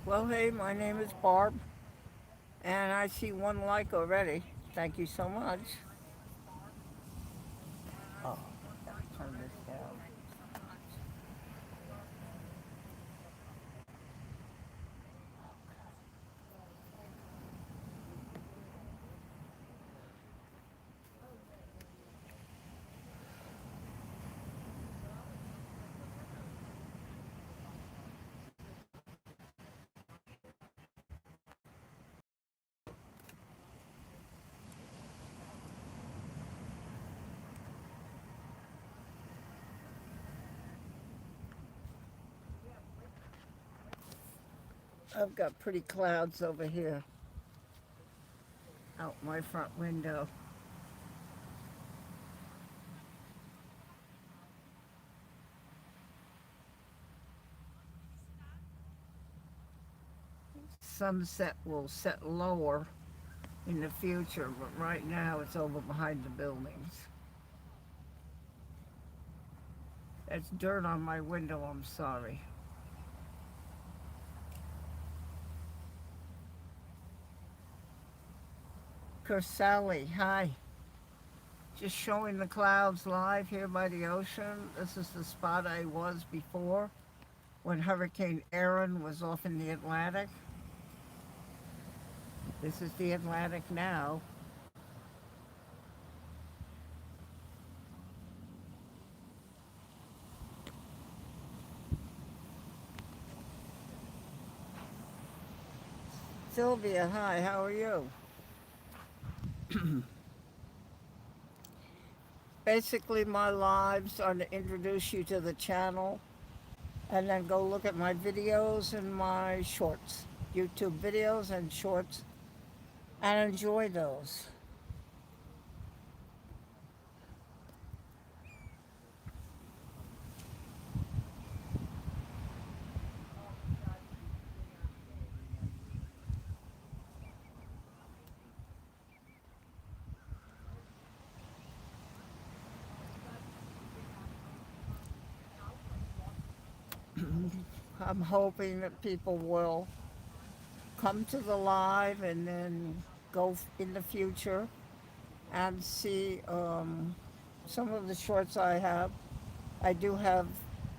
Well, hey, my name is Barb, and I see one like already. Thank you so much. Oh, gotta turn this down. I've got pretty clouds over here out my front window. Sunset will set lower in the future, but right now it's over behind the buildings. That's dirt on my window, I'm sorry. Sally, hi. Just showing the clouds live here by the ocean. This is the spot I was before when Hurricane Erin was off in the Atlantic. This is the Atlantic now. Sylvia, hi, how are you? Basically, my lives are to introduce you to the channel and then go look at my videos and my shorts, YouTube videos and shorts, and enjoy those. I'm hoping that people will come to the live and then go in the future and see some of the shorts I have. I do have,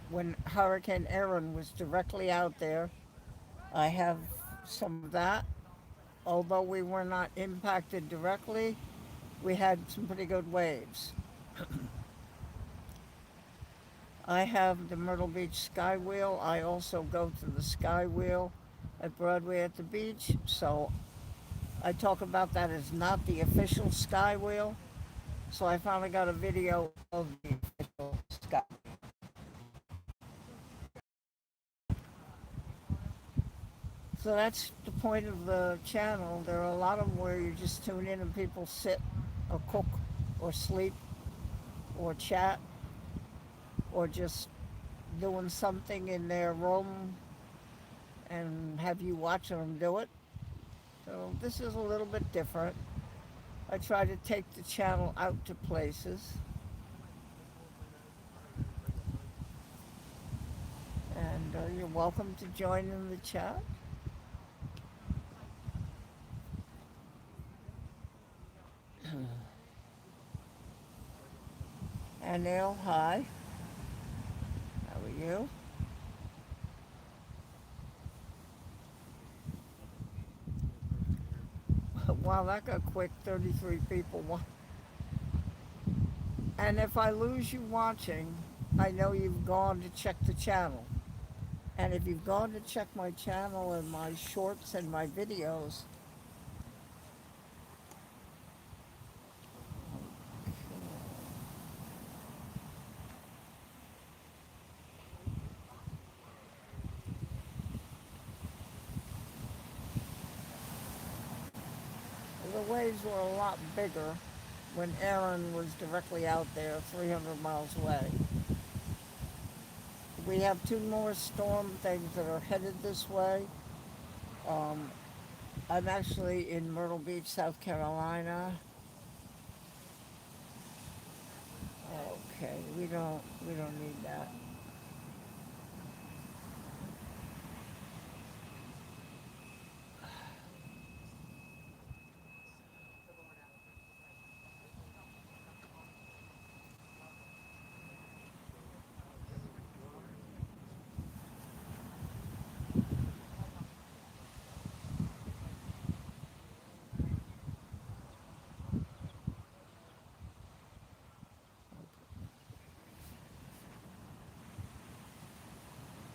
when Hurricane Erin was directly out there, I have some of that. Although we were not impacted directly, we had some pretty good waves. I have the Myrtle Beach Sky Wheel. I also go to the Sky Wheel at Broadway at the beach. So I talk about that as not the official Sky Wheel. So I finally got a video of the official Sky. So that's the point of the channel. There are a lot of them where you just tune in and people sit or cook or sleep or chat or just doing something in their room and have you watching them do it. So this is a little bit different. I try to take the channel out to places, and you're welcome to join in the chat. And Neil, hi. How are you? Wow, that got quick. 33 people. And if I lose you watching, I know you've gone to check the channel. And if you've gone to check my channel and my shorts and my videos, the waves were a lot bigger when Erin was directly out there 300 miles away. We have two more storm things that are headed this way. Um, I'm actually in Myrtle Beach, South Carolina. Okay, we don't need that.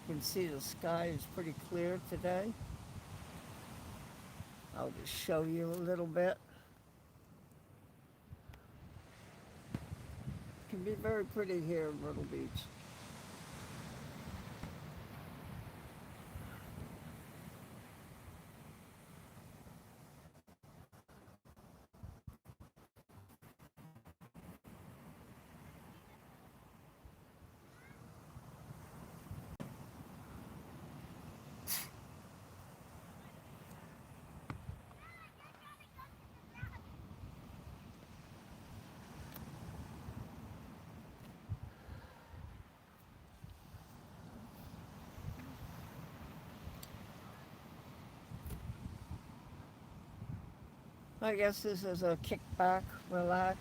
You can see the sky is pretty clear today. I'll just show you a little bit. It can be very pretty here in Myrtle Beach. I guess this is a kickback, relax,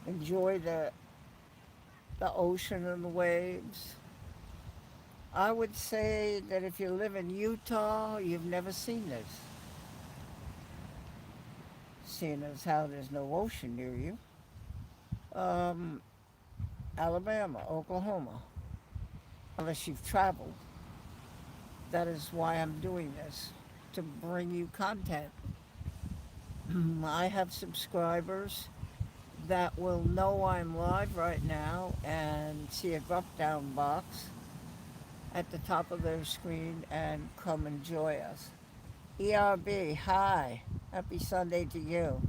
enjoy the ocean and the waves. I would say that if you live in Utah, you've never seen this, seeing as how there's no ocean near you. Um, Alabama, Oklahoma, unless you've traveled. That is why I'm doing this, to bring you content. I have subscribers that will know I'm live right now and see a drop down box at the top of their screen and come enjoy us. ERB, hi. Happy Sunday to you.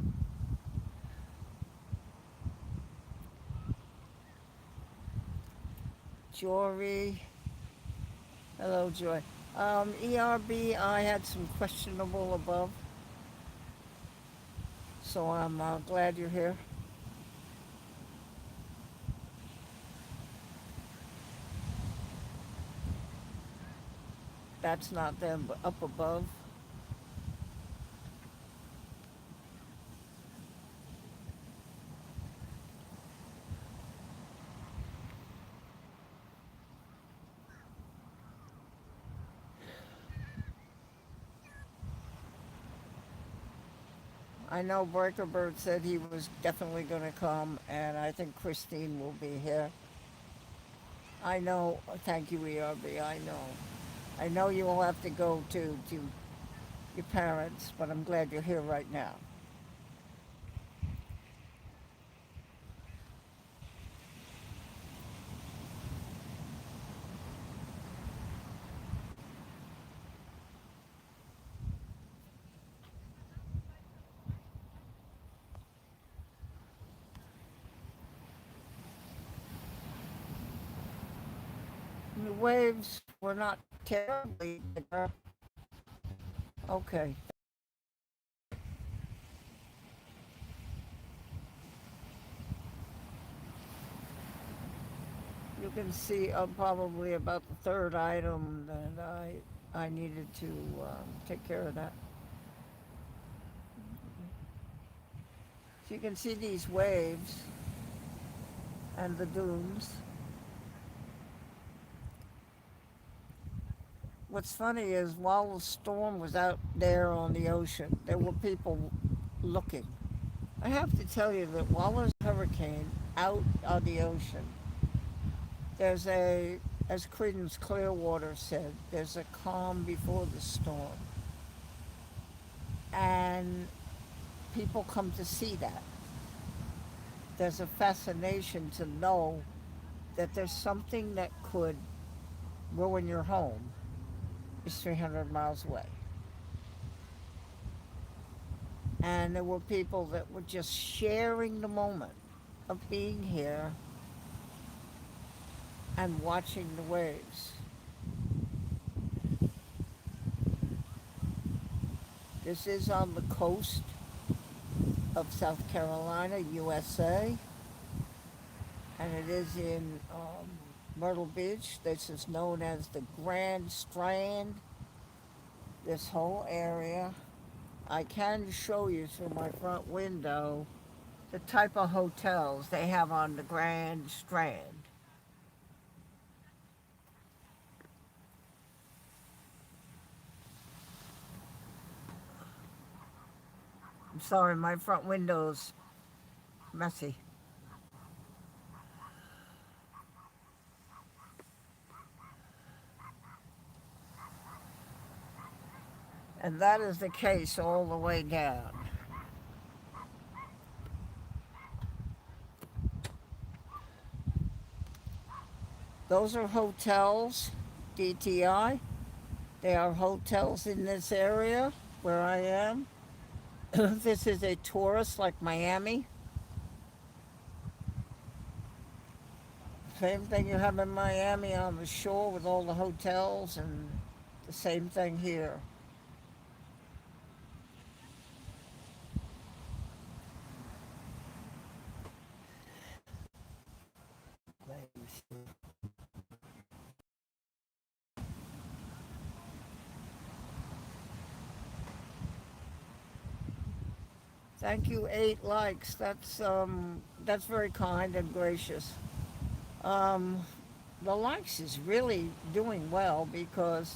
Jory, hello, Joy. ERB, I had some questionable above, so I'm glad you're here. That's not them, but up above. I know Breaker Bird said he was definitely going to come, and I think Christine will be here. I know, thank you, ERB, I know. I know you will have to go to your parents, but I'm glad you're here right now. The waves were not terribly bigger. Okay, you can see probably about the third item that I needed to take care of that. So you can see these waves and the dunes. What's funny is while the storm was out there on the ocean, there were people looking. I have to tell you that while there's a hurricane out on the ocean, there's as Creedence Clearwater said, there's a calm before the storm. And people come to see that. There's a fascination to know that there's something that could ruin your home is 300 miles away. And there were people that were just sharing the moment of being here and watching the waves. This is on the coast of South Carolina, USA, and it is in Myrtle Beach. This is known as the Grand Strand, this whole area. I can show you through my front window the type of hotels they have on the Grand Strand. I'm sorry, my front window's messy. And that is the case all the way down. Those are hotels, DTI. They are hotels in this area where I am. This is a tourist like Miami. Same thing you have in Miami on the shore with all the hotels, and the same thing here. Thank you, 8 likes. That's very kind and gracious. Um, the likes is really doing well because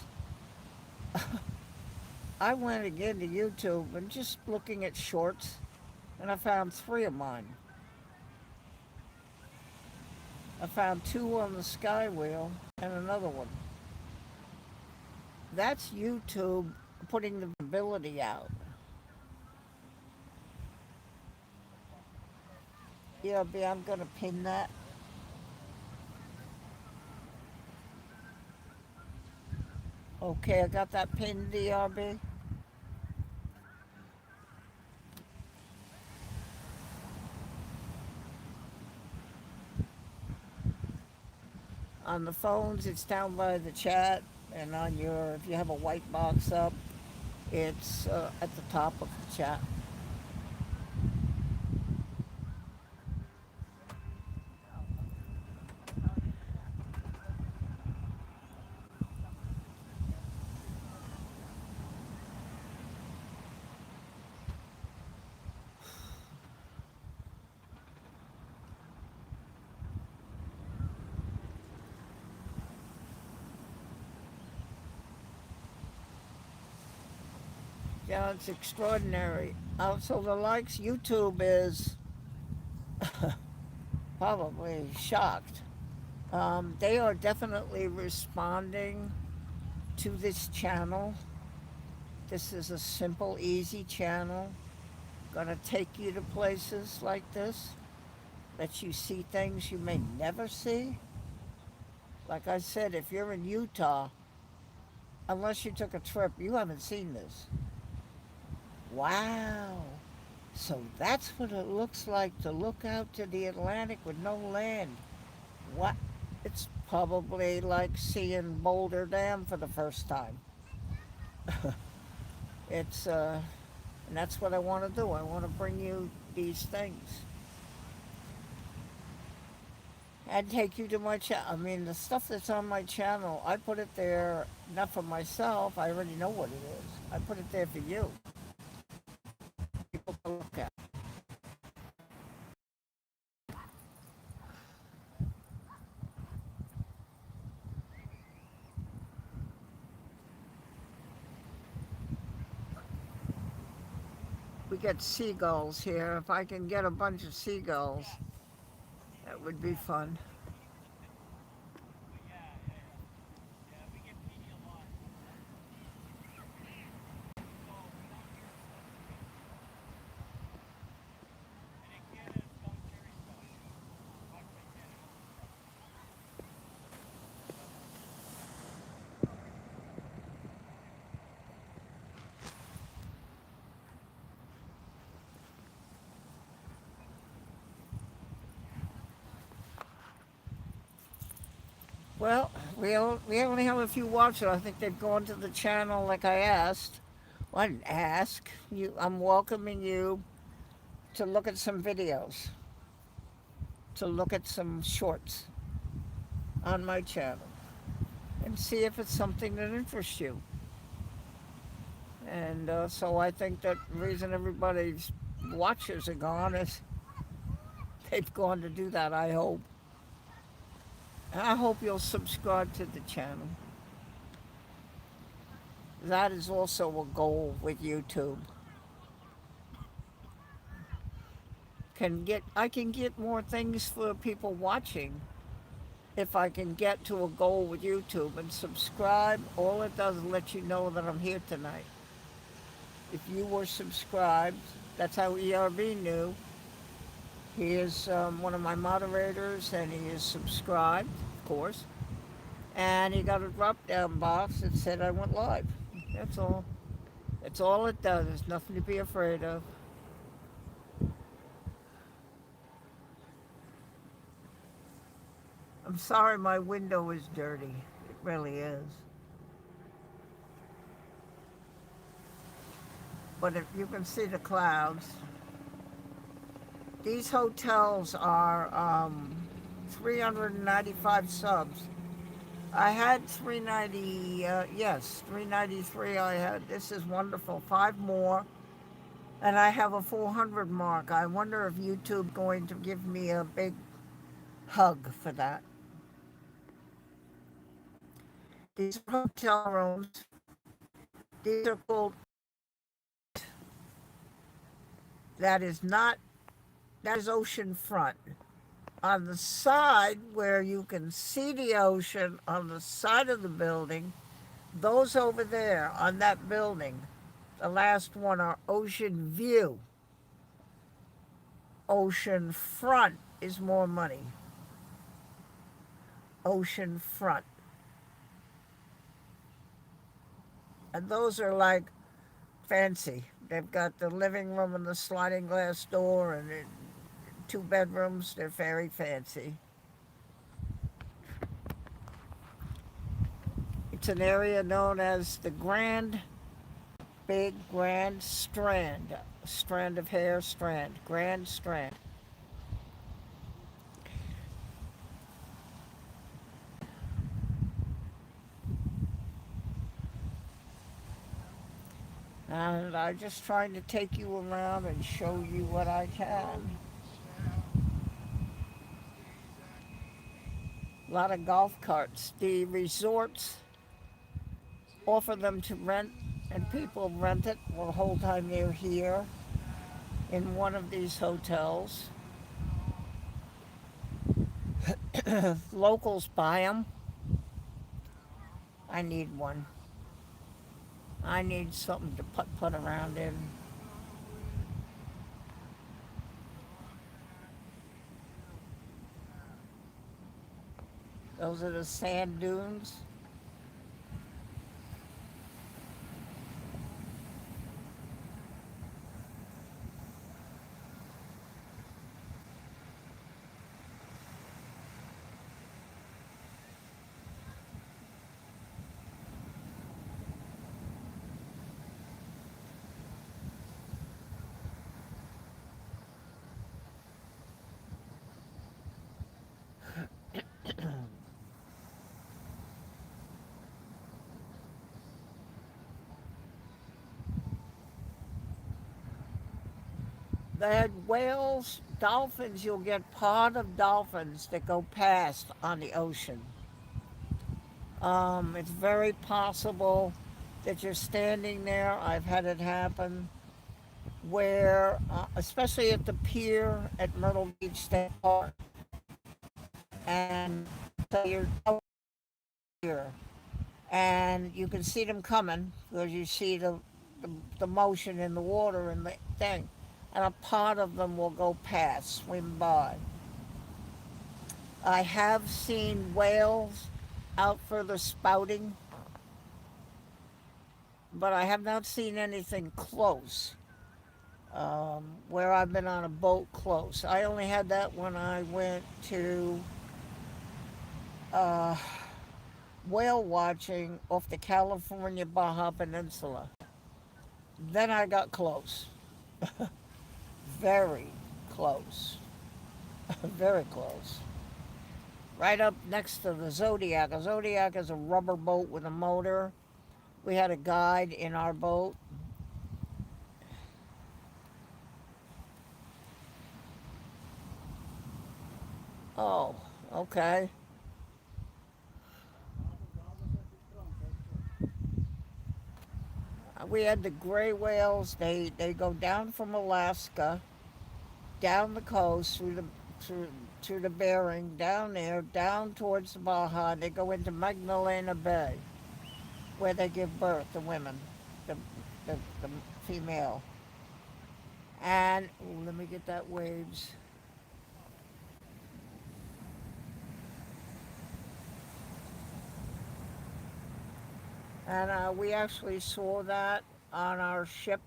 I went again to YouTube and just looking at shorts, and I found 3 of mine. I found 2 on the Sky Wheel and another one. That's YouTube putting the visibility out. Yeah, B, I'm gonna pin that. Okay, I got that pinned, DRB. On the phones, it's down by the chat, and on your, if you have a white box up, it's at the top of the chat. Yeah, it's extraordinary. So the likes, YouTube is probably shocked. They are definitely responding to this channel. This is a simple, easy channel. Gonna take you to places like this, let you see things you may never see. Like I said, if you're in Utah, unless you took a trip, you haven't seen this. Wow. So that's what it looks like to look out to the Atlantic with no land. What? It's probably like seeing Boulder Dam for the first time. It's and that's what I want to do. I want to bring you these things and take you to my channel. I mean, the stuff that's on my channel, I put it there not for myself. I already know what it is. I put it there for you, people to look at. We get seagulls here. If I can get a bunch of seagulls, that would be fun. Well, we only have a few watchers. I think they've gone to the channel like I asked. Well, I didn't ask. I'm welcoming you to look at some videos, to look at some shorts on my channel and see if it's something that interests you. And so I think that the reason everybody's watchers are gone is they've gone to do that, I hope. And I hope you'll subscribe to the channel. That is also a goal with YouTube. I can get more things for people watching if I can get to a goal with YouTube. And subscribe, all it does is let you know that I'm here tonight. If you were subscribed, that's how ERB knew. He is one of my moderators, and he is subscribed, of course. And he got a drop-down box that said I went live. That's all. That's all it does. There's nothing to be afraid of. I'm sorry my window is dirty. It really is. But if you can see the clouds, these hotels are 395 subs. I had 390, yes, 393 I had. This is wonderful. Five more, and I have a 400 mark. I wonder if YouTube going to give me a big hug for that. These are hotel rooms. These are called, that is not, that is ocean front. On the side where you can see the ocean, on the side of the building, those over there on that building, the last one, are ocean view. Ocean front is more money. Ocean front. And those are like fancy. They've got the living room and the sliding glass door and two bedrooms. They're very fancy. It's an area known as the Grand Strand. Strand of hair, Strand. Grand Strand. And I'm just trying to take you around and show you what I can. A lot of golf carts. The resorts offer them to rent, and people rent it the whole time they're here in one of these hotels. Locals buy them. I need one. I need something to put around in. Those are the sand dunes. They had whales, dolphins. You'll get pod of dolphins that go past on the ocean. It's very possible that you're standing there. I've had it happen where, especially at the pier at Myrtle Beach State Park, and so you're here, and you can see them coming because you see the motion in the water and the thing, and a part of them will go past, swim by. I have seen whales out further spouting, but I have not seen anything close. Where I've been on a boat close. I only had that when I went to whale watching off the California Baja Peninsula. Then I got close, very close, very close. Right up next to the Zodiac. A Zodiac is a rubber boat with a motor. We had a guide in our boat. Oh, okay. We had the gray whales. They go down from Alaska, down the coast through through the Bering, down there, down towards the Baja. And they go into Magdalena Bay, where they give birth, the women, the the female. And ooh, let me get that waves. And we actually saw that on our ship.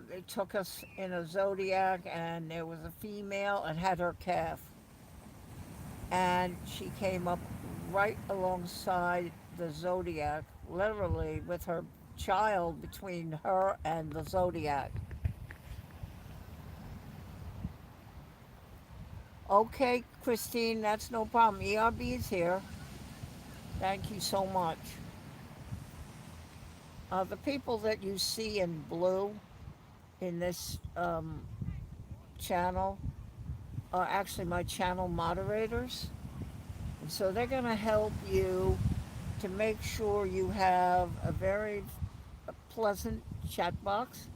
They took us in a Zodiac, and there was a female and had her calf. And she came up right alongside the Zodiac, literally with her child between her and the Zodiac. Okay, Christine, that's no problem. ERB is here. Thank you so much. The people that you see in blue in this channel are actually my channel moderators. And so they're going to help you to make sure you have a very pleasant chat box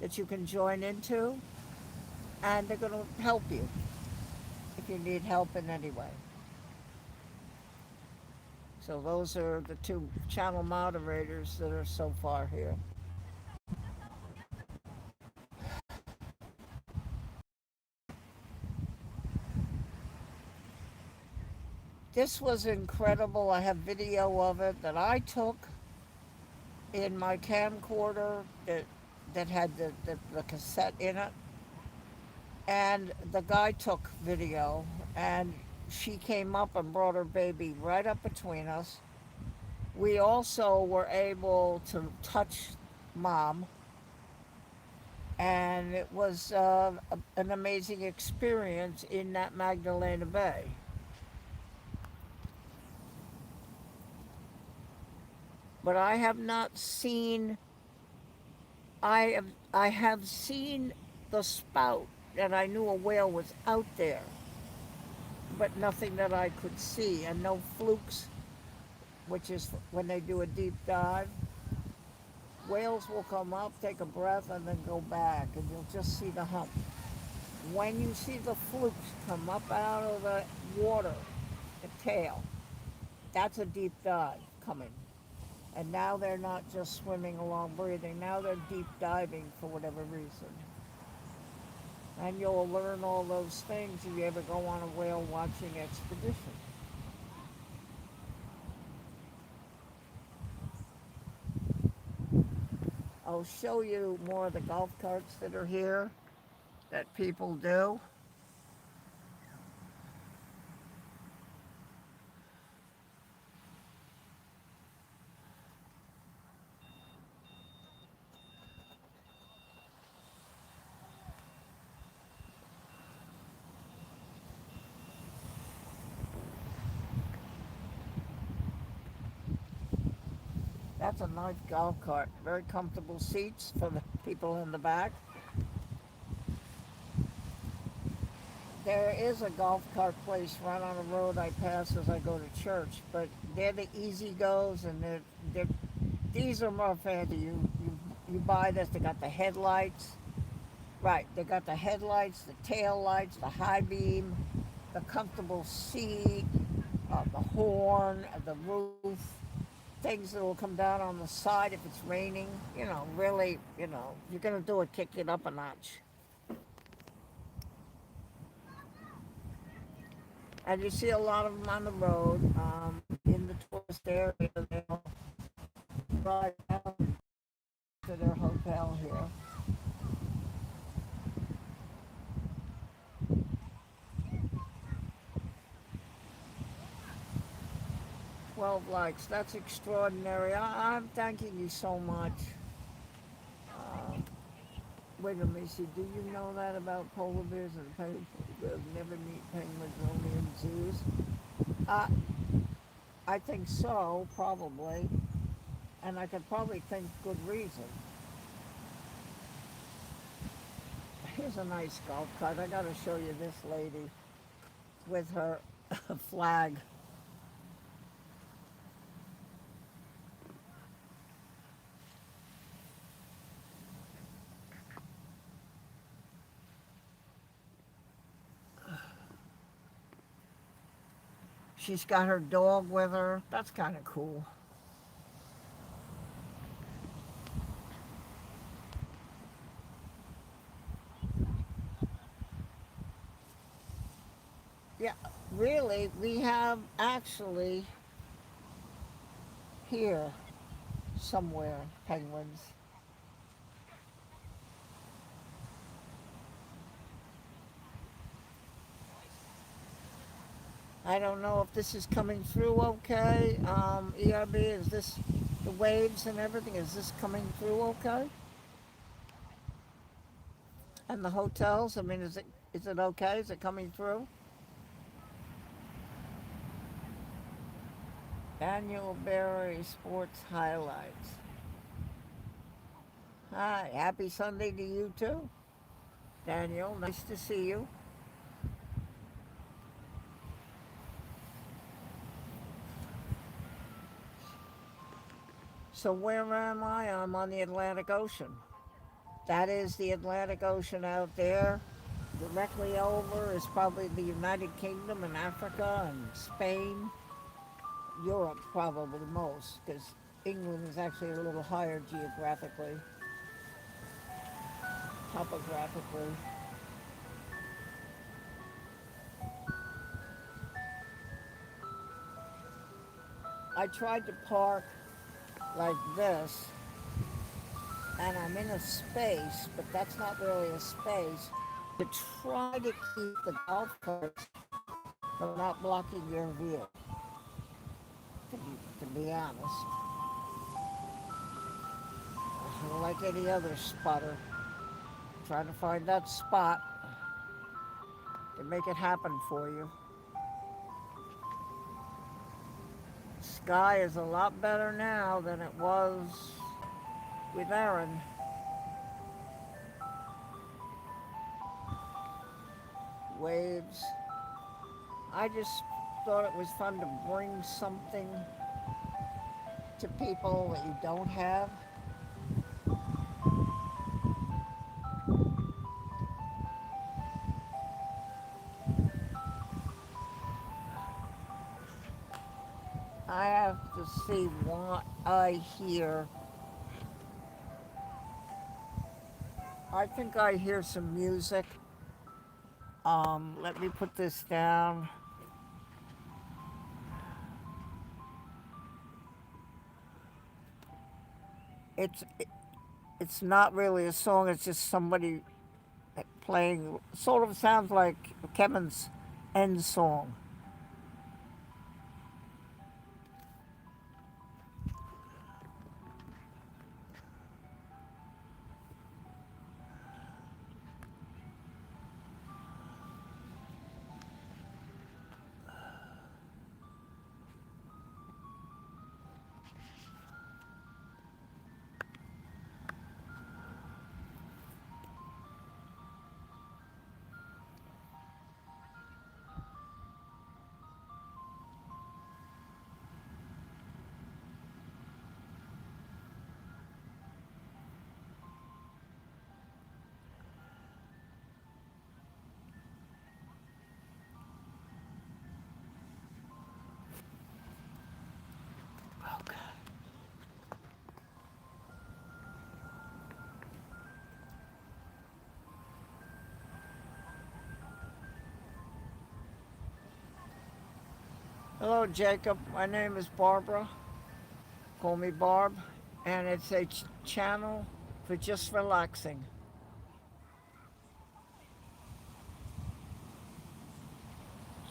that you can join into, and they're going to help you if you need help in any way. So those are the two channel moderators that are so far here. This was incredible. I have video of it that I took in my camcorder that had the cassette in it. And the guy took video, and she came up and brought her baby right up between us. We also were able to touch mom, and it was an amazing experience in that Magdalena Bay. But I have not seen. I have seen the spout, and I knew a whale was out there, but nothing that I could see, and no flukes, which is when they do a deep dive. Whales will come up, take a breath, and then go back, and you'll just see the hump. When you see the flukes come up out of the water, the tail, that's a deep dive coming. And now they're not just swimming along breathing, now they're deep diving for whatever reason. And you'll learn all those things if you ever go on a whale watching expedition. I'll show you more of the golf carts that are here that people do. That's a nice golf cart. Very comfortable seats for the people in the back. There is a golf cart place right on the road I pass as I go to church, but they're the easy goes, and they're these are more fancy. You buy this. They got the headlights, right? They got the headlights, the tail lights, the high beam, the comfortable seat, the horn, the roof, things that will come down on the side if it's raining. Really, you're gonna do it, kick it up a notch. And you see a lot of them on the road, in the tourist area. They'll drive down to their hotel here. 12 likes. That's extraordinary. I'm thanking you so much. Uh, Wait a minute, see, do you know that about polar bears and bears never meet penguins only in zoos? Uh, I think so, probably, and I could probably think good reason. Here's a nice golf cart. I gotta show you this lady with her flag. She's got her dog with her. That's kind of cool. Yeah, really, we have actually here somewhere penguins. I don't know if this is coming through okay. ERB, is this the waves and everything? Is this coming through okay? And the hotels? I mean, is it okay? Is it coming through? Annual Berry Sports Highlights. Hi, happy Sunday to you too, Daniel. Nice to see you. So where am I? I'm on the Atlantic Ocean. That is the Atlantic Ocean out there. Directly over is probably the United Kingdom and Africa and Spain. Europe probably most, because England is actually a little higher geographically, topographically. I tried to park like this, and I'm in a space, but that's not really a space, to try to keep the golf carts from not blocking your view, to be honest. Like any other spotter, trying to find that spot to make it happen for you. Sky is a lot better now than it was with Erin. Waves. I just thought it was fun to bring something to people that you don't have. I have to see what I hear. I think I hear some music. Let me put this down. It's it's not really a song. It's just somebody playing. Sort of sounds like Kevin's end song. Okay. Hello, Jacob. My name is Barbara. Call me Barb. And it's a channel for just relaxing.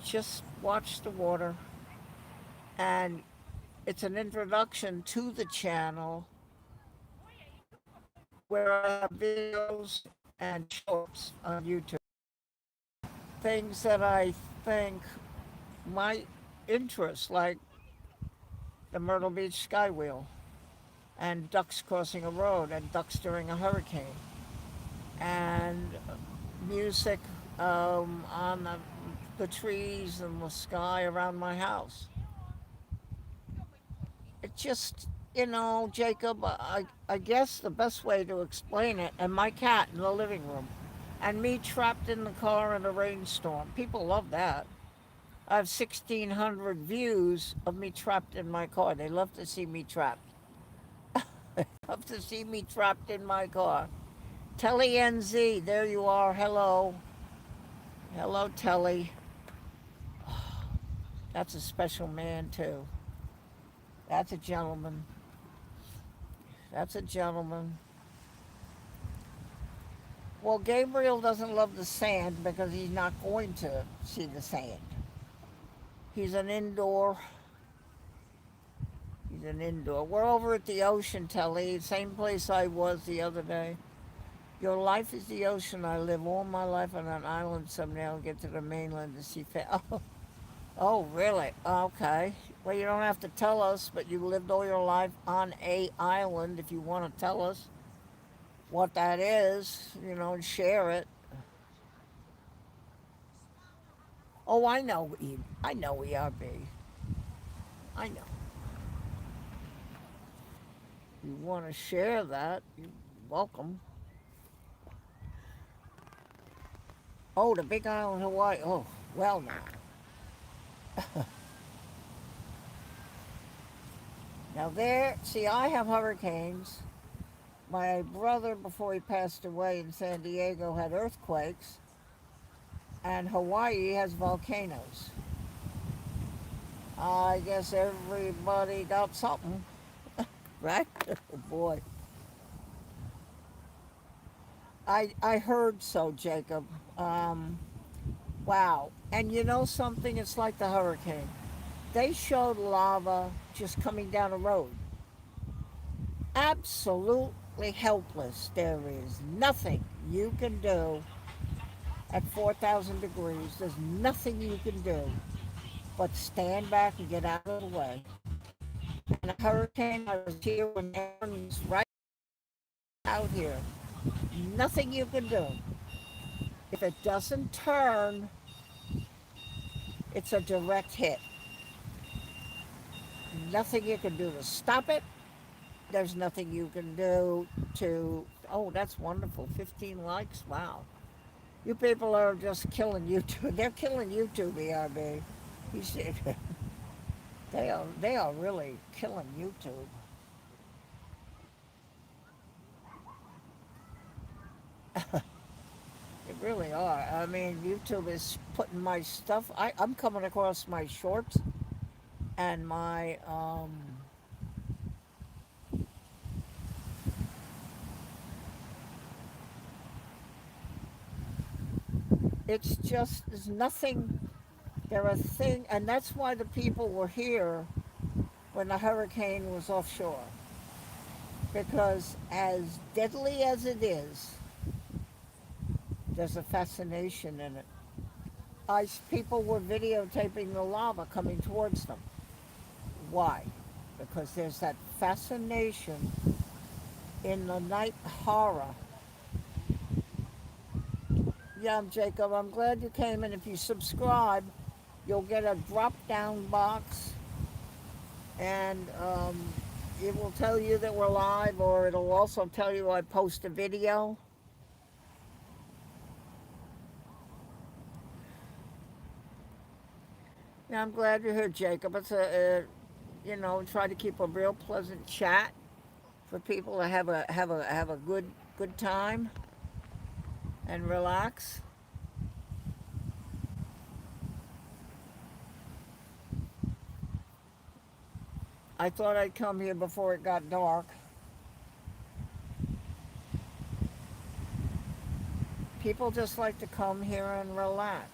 Just watch the water and It's an introduction to the channel where I have videos and shorts on YouTube. Things that I think might interest, like the Myrtle Beach Skywheel and ducks crossing a road and ducks during a hurricane and music on the trees and the sky around my house. It just, Jacob, I guess the best way to explain it, and my cat in the living room, and me trapped in the car in a rainstorm. People love that. I have 1,600 views of me trapped in my car. They love to see me trapped. Love to see me trapped in my car. Telly NZ, there you are. Hello. Hello, Telly. That's a special man, too. That's a gentleman. That's a gentleman. Well, Gabriel doesn't love the sand because he's not going to see the sand. He's an indoor. He's an indoor. We're over at the ocean, Telly, same place I was the other day. Your life is the ocean. I live all my life on an island. Someday I'll get to the mainland to see. Oh, oh, really? Okay. Well, you don't have to tell us, but you lived all your life on a island. If you want to tell us what that is, and share it. Oh, I know. I know ERB. I know. You want to share that? You're welcome. Oh, the Big Island, Hawaii. Oh, well now. Now there, see, I have hurricanes. My brother, before he passed away in San Diego, had earthquakes, and Hawaii has volcanoes. I guess everybody got something, right? Oh boy. I heard so, Jacob. Um, wow. And you know something? It's like the hurricane. They showed lava just coming down a road. Absolutely helpless. There is nothing you can do at 4,000 degrees. There's nothing you can do but stand back and get out of the way. And a hurricane, I was here when Erin was right out here. Nothing you can do. If it doesn't turn, it's a direct hit. Nothing you can do to stop it. There's nothing you can do to. Oh, that's wonderful. 15 likes. Wow. You people are just killing YouTube. They're killing YouTube, ERB. You see, they are really killing YouTube. They really are. I mean, YouTube is putting my stuff. I'm coming across my shorts and my. It's just there's nothing. There are things, and that's why the people were here when the hurricane was offshore. Because as deadly as it is, there's a fascination in it. People were videotaping the lava coming towards them. Why? Because there's that fascination in the night horror. Yeah, Jacob, I'm glad you came, and if you subscribe, you'll get a drop-down box, and it will tell you that we're live, or it'll also tell you I post a video. Yeah, I'm glad you're here, Jacob. It's try to keep a real pleasant chat for people to have a good time and relax. I thought I'd come here before it got dark. People just like to come here and relax.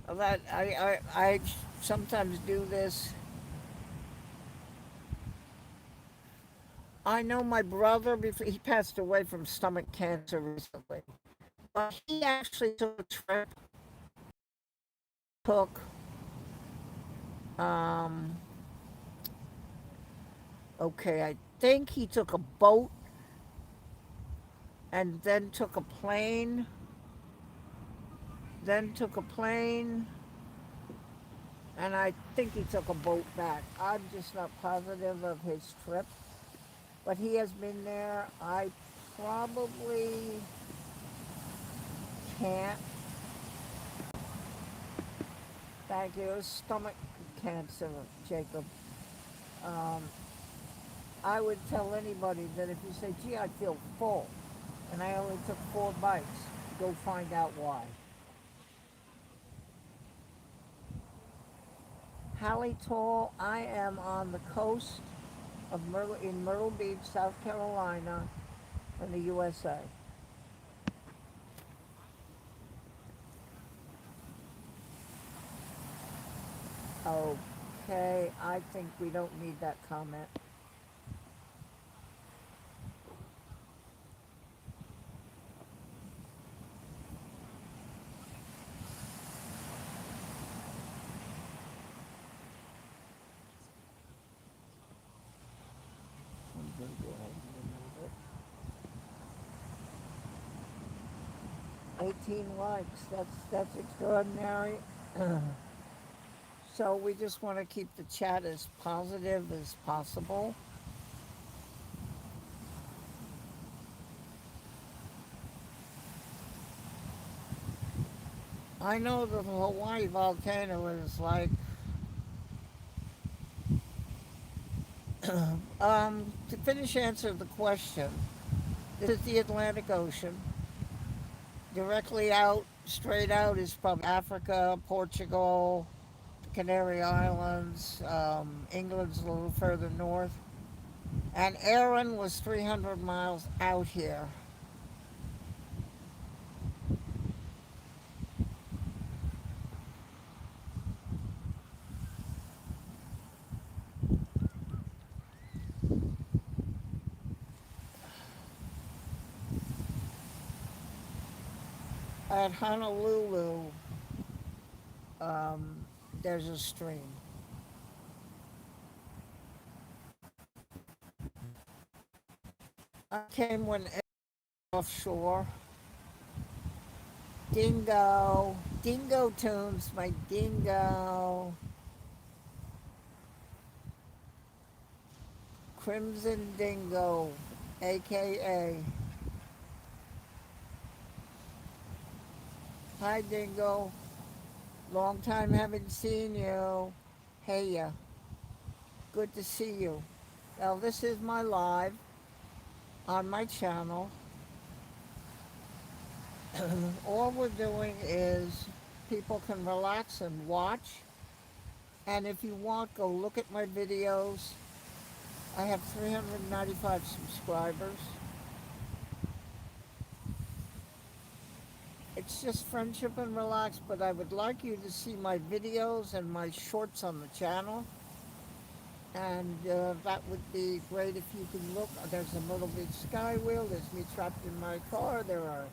That I sometimes do this. I know my brother before he passed away from stomach cancer recently, but he actually took a trip. Took um, okay, I think he took a boat and then took a plane, then took a plane, and I think he took a boat back. I'm just not positive of his trip, but he has been there. I probably can't. Thank you. It was stomach cancer, Jacob. Um, I would tell anybody that if you say, gee, I feel full, and I only took 4 bites, go find out why. Hallie Tall, I am on the coast of Myrtle, in Myrtle Beach, South Carolina, in the USA. Okay, I think we don't need that comment. I'm going to go ahead and remove it. 18 likes. That's extraordinary. So we just want to keep the chat as positive as possible. I know that the Hawaii volcano is like, to finish answer the question, this is the Atlantic Ocean. Directly out, straight out is probably Africa, Portugal, Canary Islands, England's a little further north. And Erin was 300 miles out here. At Honolulu, um, there's a stream. I came when offshore. Dingo. Dingo tunes, my dingo. Crimson Dingo, aka. Hi, Dingo. Long time haven't seen you. Hey, ya. Good to see you. Now, this is my live on my channel. All we're doing is people can relax and watch. And if you want, go look at my videos. I have 395 subscribers. It's just friendship and relax, but I would like you to see my videos and my shorts on the channel. And that would be great if you can look. There's a Myrtle Beach sky wheel. There's me trapped in my car. There are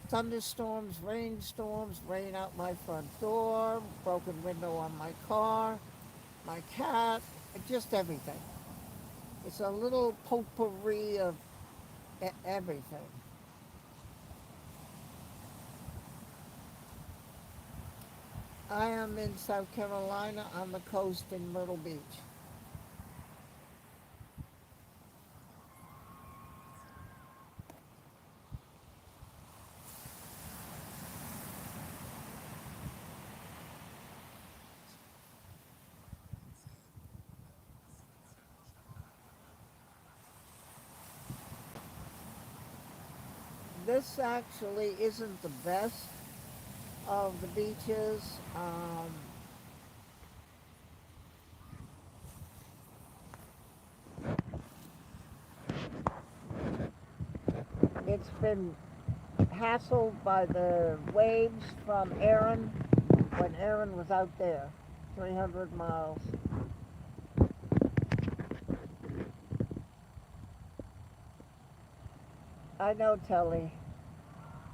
thunderstorms, rainstorms, rain out my front door, broken window on my car, my cat, just everything. It's a little potpourri of everything. I am in South Carolina on the coast in Myrtle Beach. This actually isn't the best of the beaches. It's been hassled by the waves from Erin when Erin was out there, 300 miles. I know, Telly,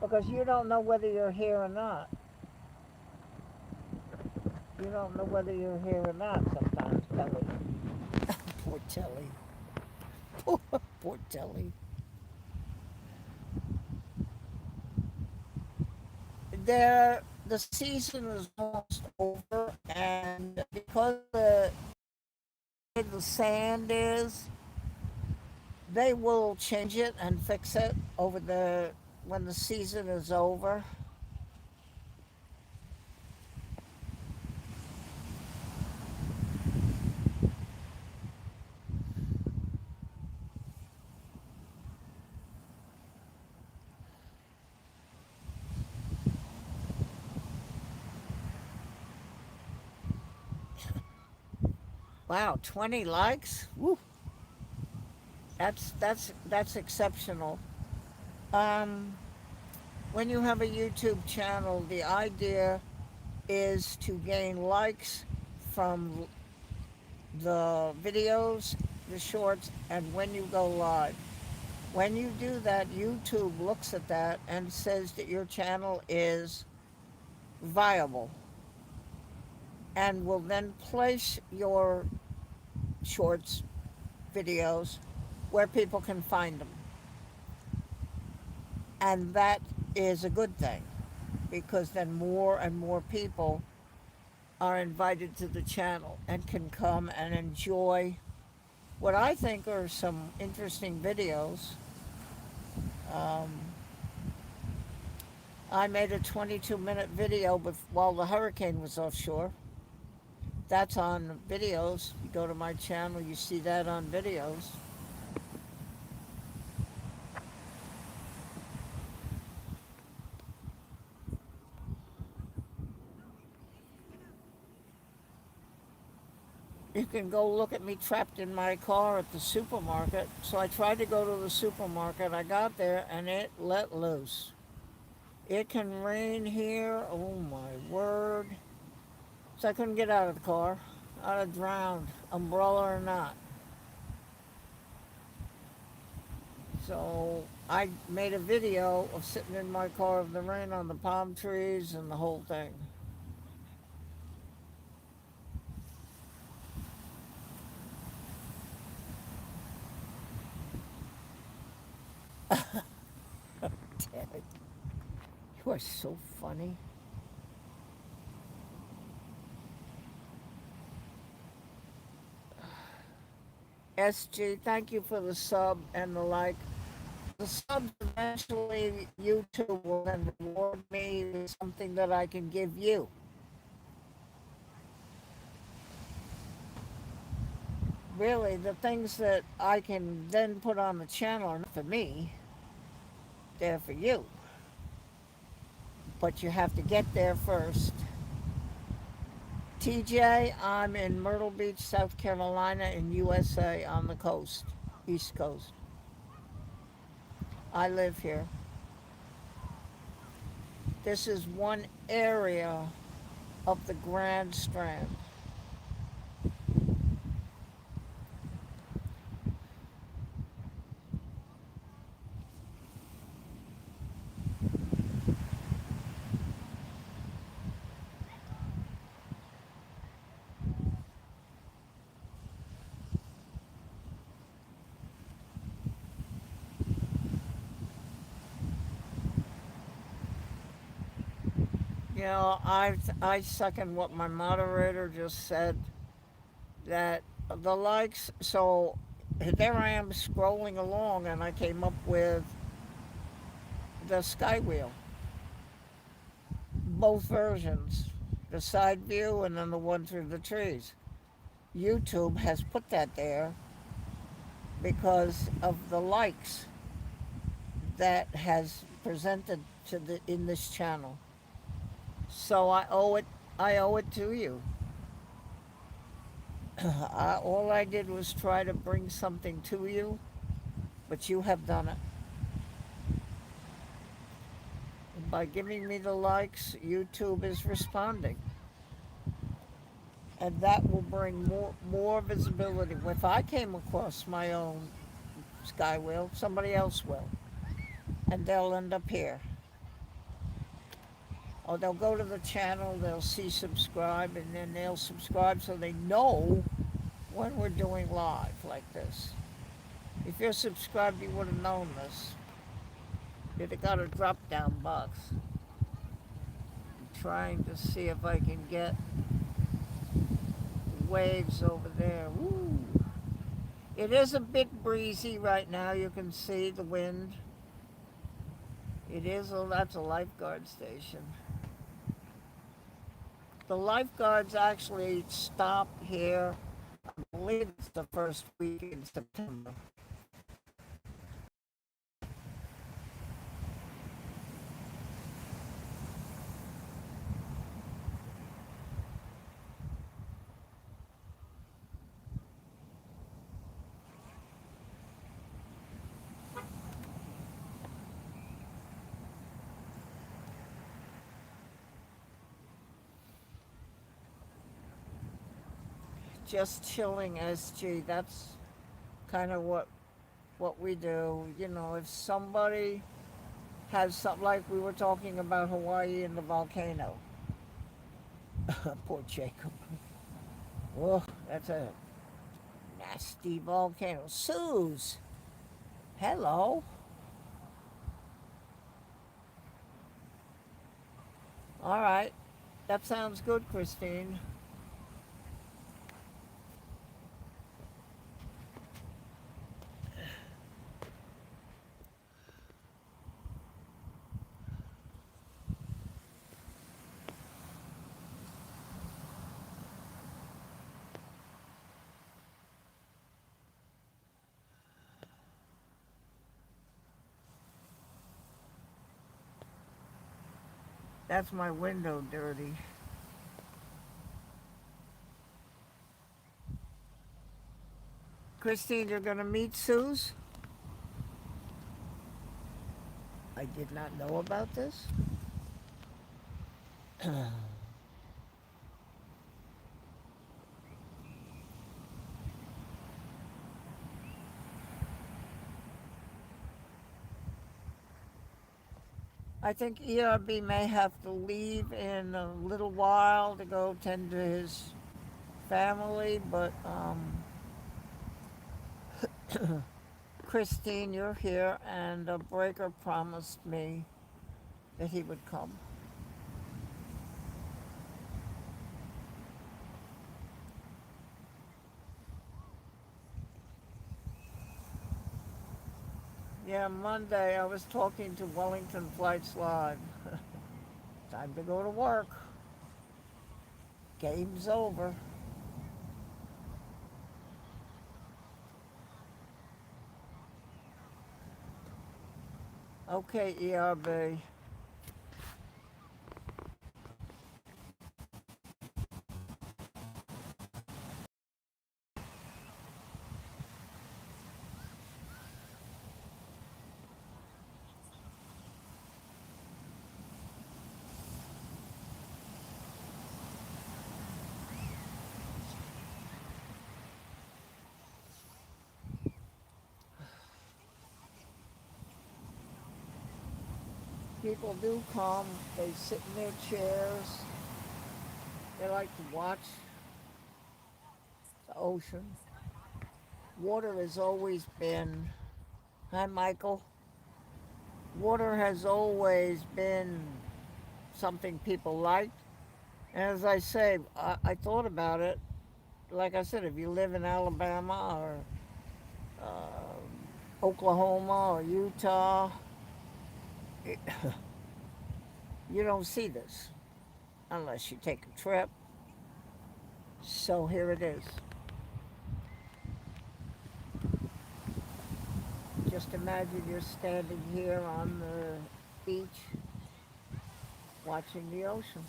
because you don't know whether you're here or not. You don't know whether you're here or not sometimes, Telly. Poor Telly. Poor Telly. The season is almost over, and because the sand is, they will change it and fix it over the when the season is over. Wow, 20 likes? Woo. That's exceptional. Um, when you have a YouTube channel, the idea is to gain likes from the videos, the shorts, and when you go live. When you do that, YouTube looks at that and says that your channel is viable and will then place your shorts, videos, where people can find them. And that is a good thing because then more and more people are invited to the channel and can come and enjoy what I think are some interesting videos. Um, I made a 22-minute video while the hurricane was offshore. That's on videos. You go to my channel, you see that on videos. You can go look at me trapped in my car at the supermarket. So I tried to go to the supermarket. I got there and it let loose. It can rain here. Oh my word. So I couldn't get out of the car. I'd have drowned, umbrella or not. So I made a video of sitting in my car with the rain on the palm trees and the whole thing. Damn it. You are so funny. SG, thank you for the sub and the like. The subs eventually YouTube will then reward me with something that I can give you. Really, the things that I can then put on the channel are not for me, they're for you. But you have to get there first. TJ, I'm in Myrtle Beach, South Carolina, in USA on the coast, East Coast. I live here. This is one area of the Grand Strand. You know, I second what my moderator just said that the likes. So there I am scrolling along, and I came up with the Sky Wheel, both versions, the side view and then the one through the trees. YouTube has put that there because of the likes that has presented to the in this channel. So I owe it to you. All I did was try to bring something to you, but you have done it. by giving me the likes, YouTube is responding. And that will bring more visibility. If I came across my own sky whale, somebody else will. And they'll end up here. Or they'll go to the channel, they'll see subscribe, and then they'll subscribe so they know when we're doing live like this. If you're subscribed, you would have known this. You'd have got a drop down box. I'm trying to see if I can get waves over there. Woo! It is a bit breezy right now. You can see the wind. It is, that's a lifeguard station. The lifeguards actually stop here. I believe it's the first week in September. Just chilling, SG. That's kind of what we do. You know, if somebody has something like we were talking about Hawaii and the volcano. Poor Jacob. Oh, that's a nasty volcano. Suze, hello. All right, that sounds good, Christine. That's my window dirty. Christine, you're going to meet Suze? I did not know about this. I think ERB may have to leave in a little while to go tend to his family, but Christine, you're here, and Breaker promised me that he would come. Yeah, Monday I was talking to Wellington Flights Live. Time to go to work. Game's over. Okay, ERB. People do come, they sit in their chairs, they like to watch the ocean. Water has always been, hi Michael, water has always been something people liked. And as I say, I thought about it. Like I said, if you live in Alabama or Oklahoma or Utah, it, you don't see this unless you take a trip. So here it is. Just imagine you're standing here on the beach watching the ocean.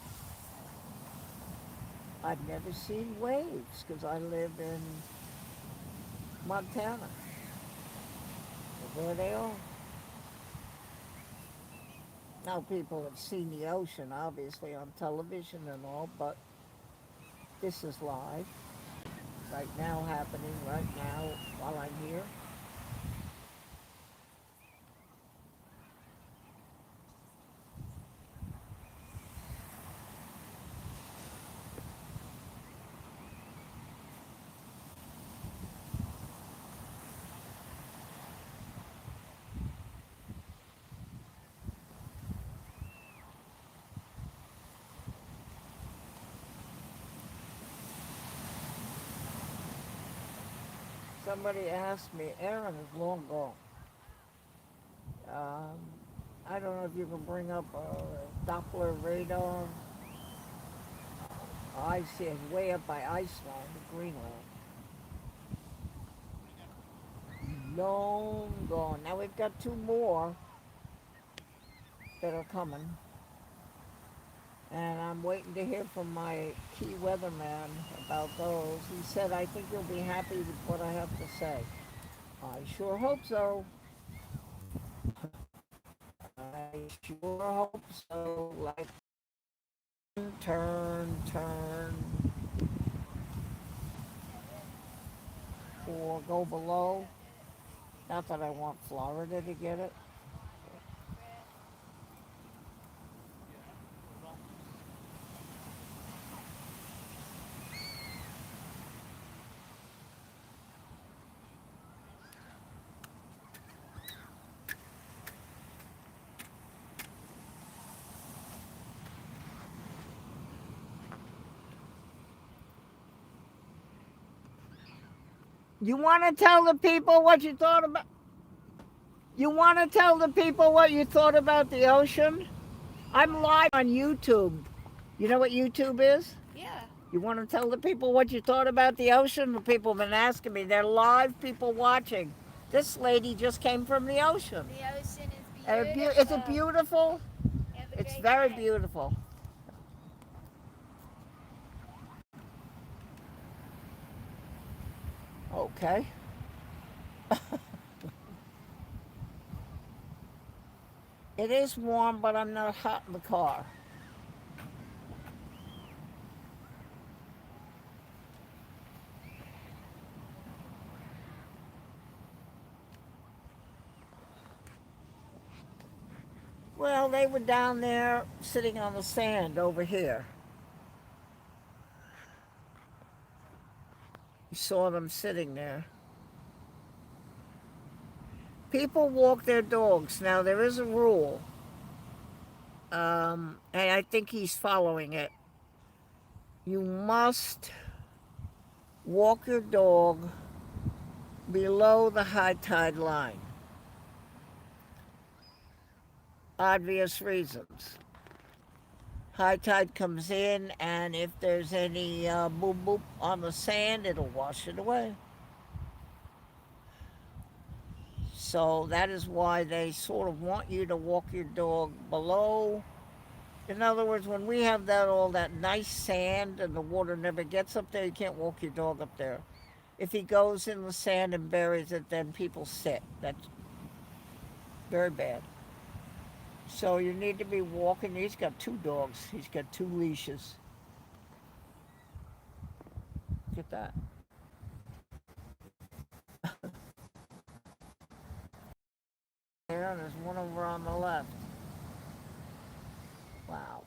I've never seen waves because I live in Montana. There they are. Now people have seen the ocean, obviously, on television and all, but this is live, right now, happening right now while I'm here. Somebody asked me, Erin is long gone. Um, I don't know if you can bring up a Doppler radar. I see it way up by Iceland, Greenland. Long gone. Now we've got two more that are coming, and I'm waiting to hear from my key weatherman about those. He said, I think you'll be happy with what I have to say. I sure hope so. I sure hope so. Like, turn, or go below. Not that I want Florida to get it. You want to tell the people what you thought about? You want to tell the people what you thought about the ocean? I'm live on YouTube. You know what YouTube is? Yeah. You want to tell the people what you thought about the ocean? The people have been asking me. They're live people watching. This lady just came from the ocean. The ocean is Is it beautiful. beautiful? Have a It's great very day. beautiful. Okay. It is warm, but I'm not hot in the car. Well, they were down there sitting on the sand over here. You saw them sitting there. People walk their dogs. Now, there is a rule, and I think he's following it. You must walk your dog below the high tide line. Obvious reasons. High tide comes in, and if there's any boop boop on the sand, it'll wash it away. So that is why they sort of want you to walk your dog below. In other words, when we have that all that nice sand and the water never gets up there, you can't walk your dog up there. If he goes in the sand and buries it, then people sit. That's very bad. So you need to be walking. He's got two dogs. He's got two leashes. Look at that. There, and there's one over on the left. Wow.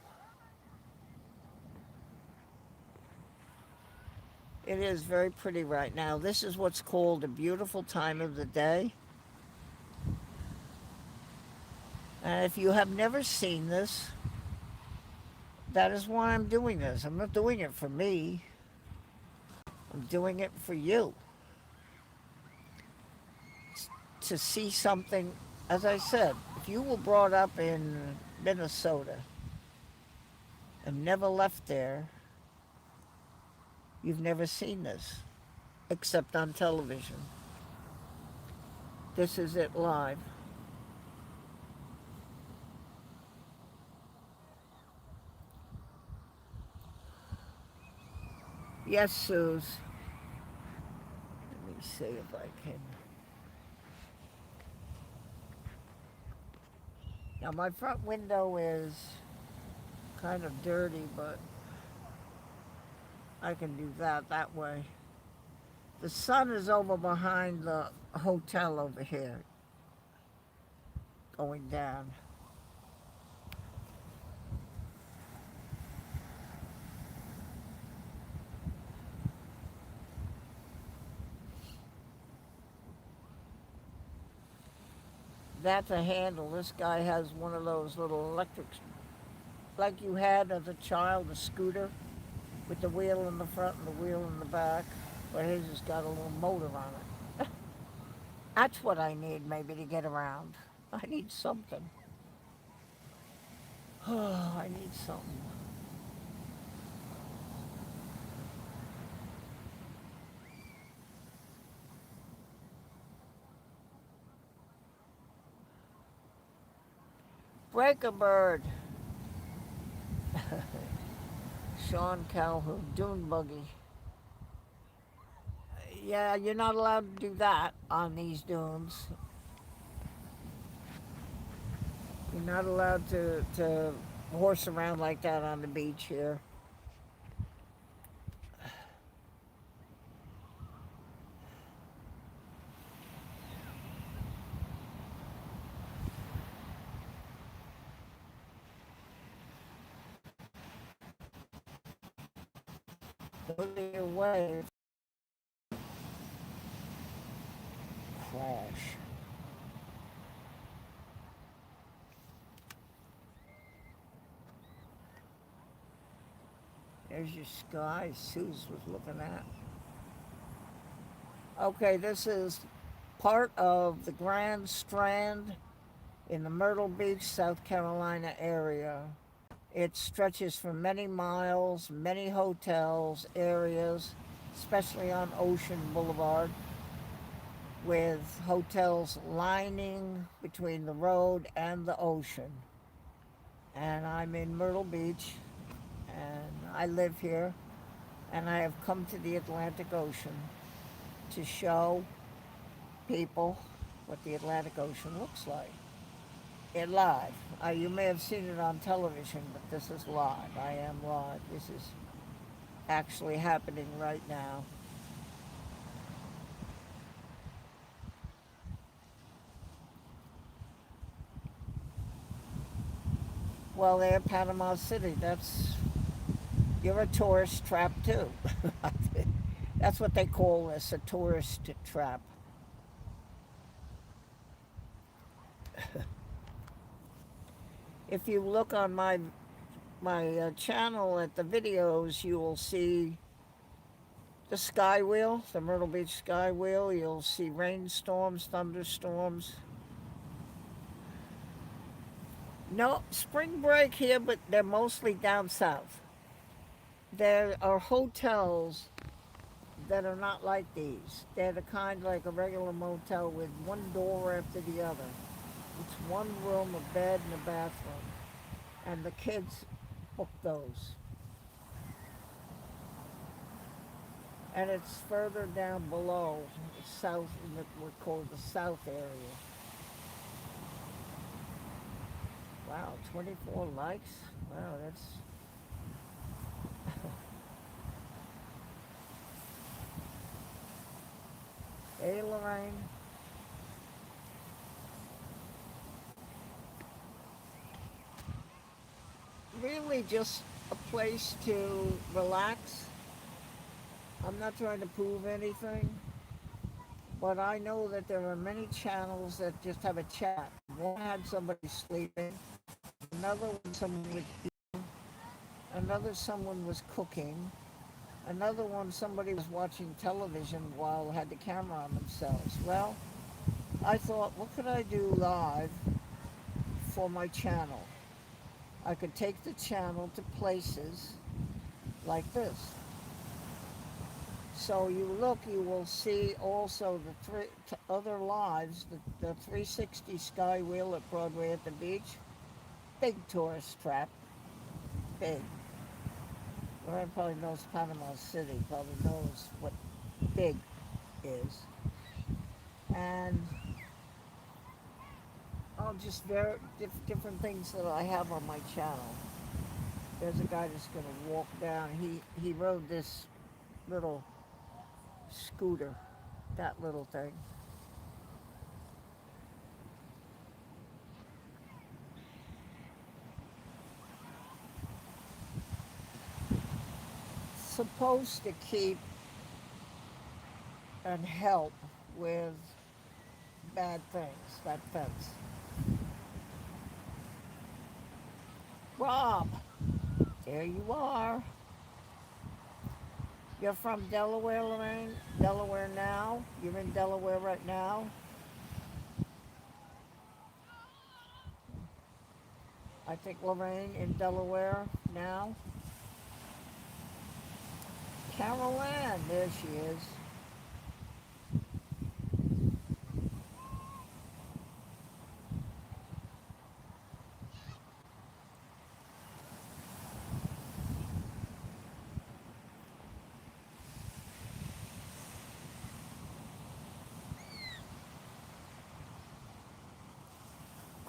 It is very pretty right now. This is what's called a beautiful time of the day. And if you have never seen this, that is why I'm doing this. I'm not doing it for me, I'm doing it for you. To see something, as I said, if you were brought up in Minnesota and never left there, you've never seen this, except on television. This is it live. Yes, Suze. Let me see if I can. Now my front window is kind of dirty, but I can do that way. The sun is over behind the hotel over here, going down. That's a handle. This guy has one of those little electric, like you had as a child, a scooter with the wheel in the front and the wheel in the back. But his has got a little motor on it. That's what I need maybe to get around. I need something. Oh, I need something. Break a bird. Sean Calhoun, dune buggy. Yeah, you're not allowed to do that on these dunes. You're not allowed to horse around like that on the beach here. Go to your way. Crash. There's your sky Suze was looking at. Okay, this is part of the Grand Strand in the Myrtle Beach, South Carolina area. It stretches for many miles, many hotels, areas, especially on Ocean Boulevard, with hotels lining between the road and the ocean. And I'm in Myrtle Beach, and I live here, and I have come to the Atlantic Ocean to show people what the Atlantic Ocean looks like. It live. You may have seen it on television, but this is live. I am live. This is actually happening right now. Well, there, Panama City. You're a tourist trap too. That's what they call this, a tourist trap. If you look on my channel at the videos, you will see the sky wheel, the Myrtle Beach sky wheel. You'll see rainstorms, thunderstorms. No spring break here, but they're mostly down south. There are hotels that are not like these. They're the kind like a regular motel with one door after the other. It's one room, a bed, and a bathroom. And the kids book those. And it's further down below, south, in what we call the south area. Wow, 24 likes? Wow, that's... Hey, Lorraine. Really just a place to relax. I'm not trying to prove anything, but I know that there are many channels that just have a chat. One had somebody sleeping, another one someone was eating, another someone was cooking, another one somebody was watching television while had the camera on themselves. Well, I thought, what could I do live for my channel? I could take the channel to places like this. So you look, you will see also the other lives, the 360 Sky Wheel at Broadway at the beach. Big tourist trap, big. Everyone probably knows Panama City, probably knows what big is. And just different things that I have on my channel. There's a guy that's going to walk down. He rode this little scooter, that little thing. Supposed to keep and help with bad things, that fence. Rob, there you are. You're from Delaware, Lorraine? Delaware now? You're in Delaware right now? I think Lorraine in Delaware now. Carol Ann, there she is.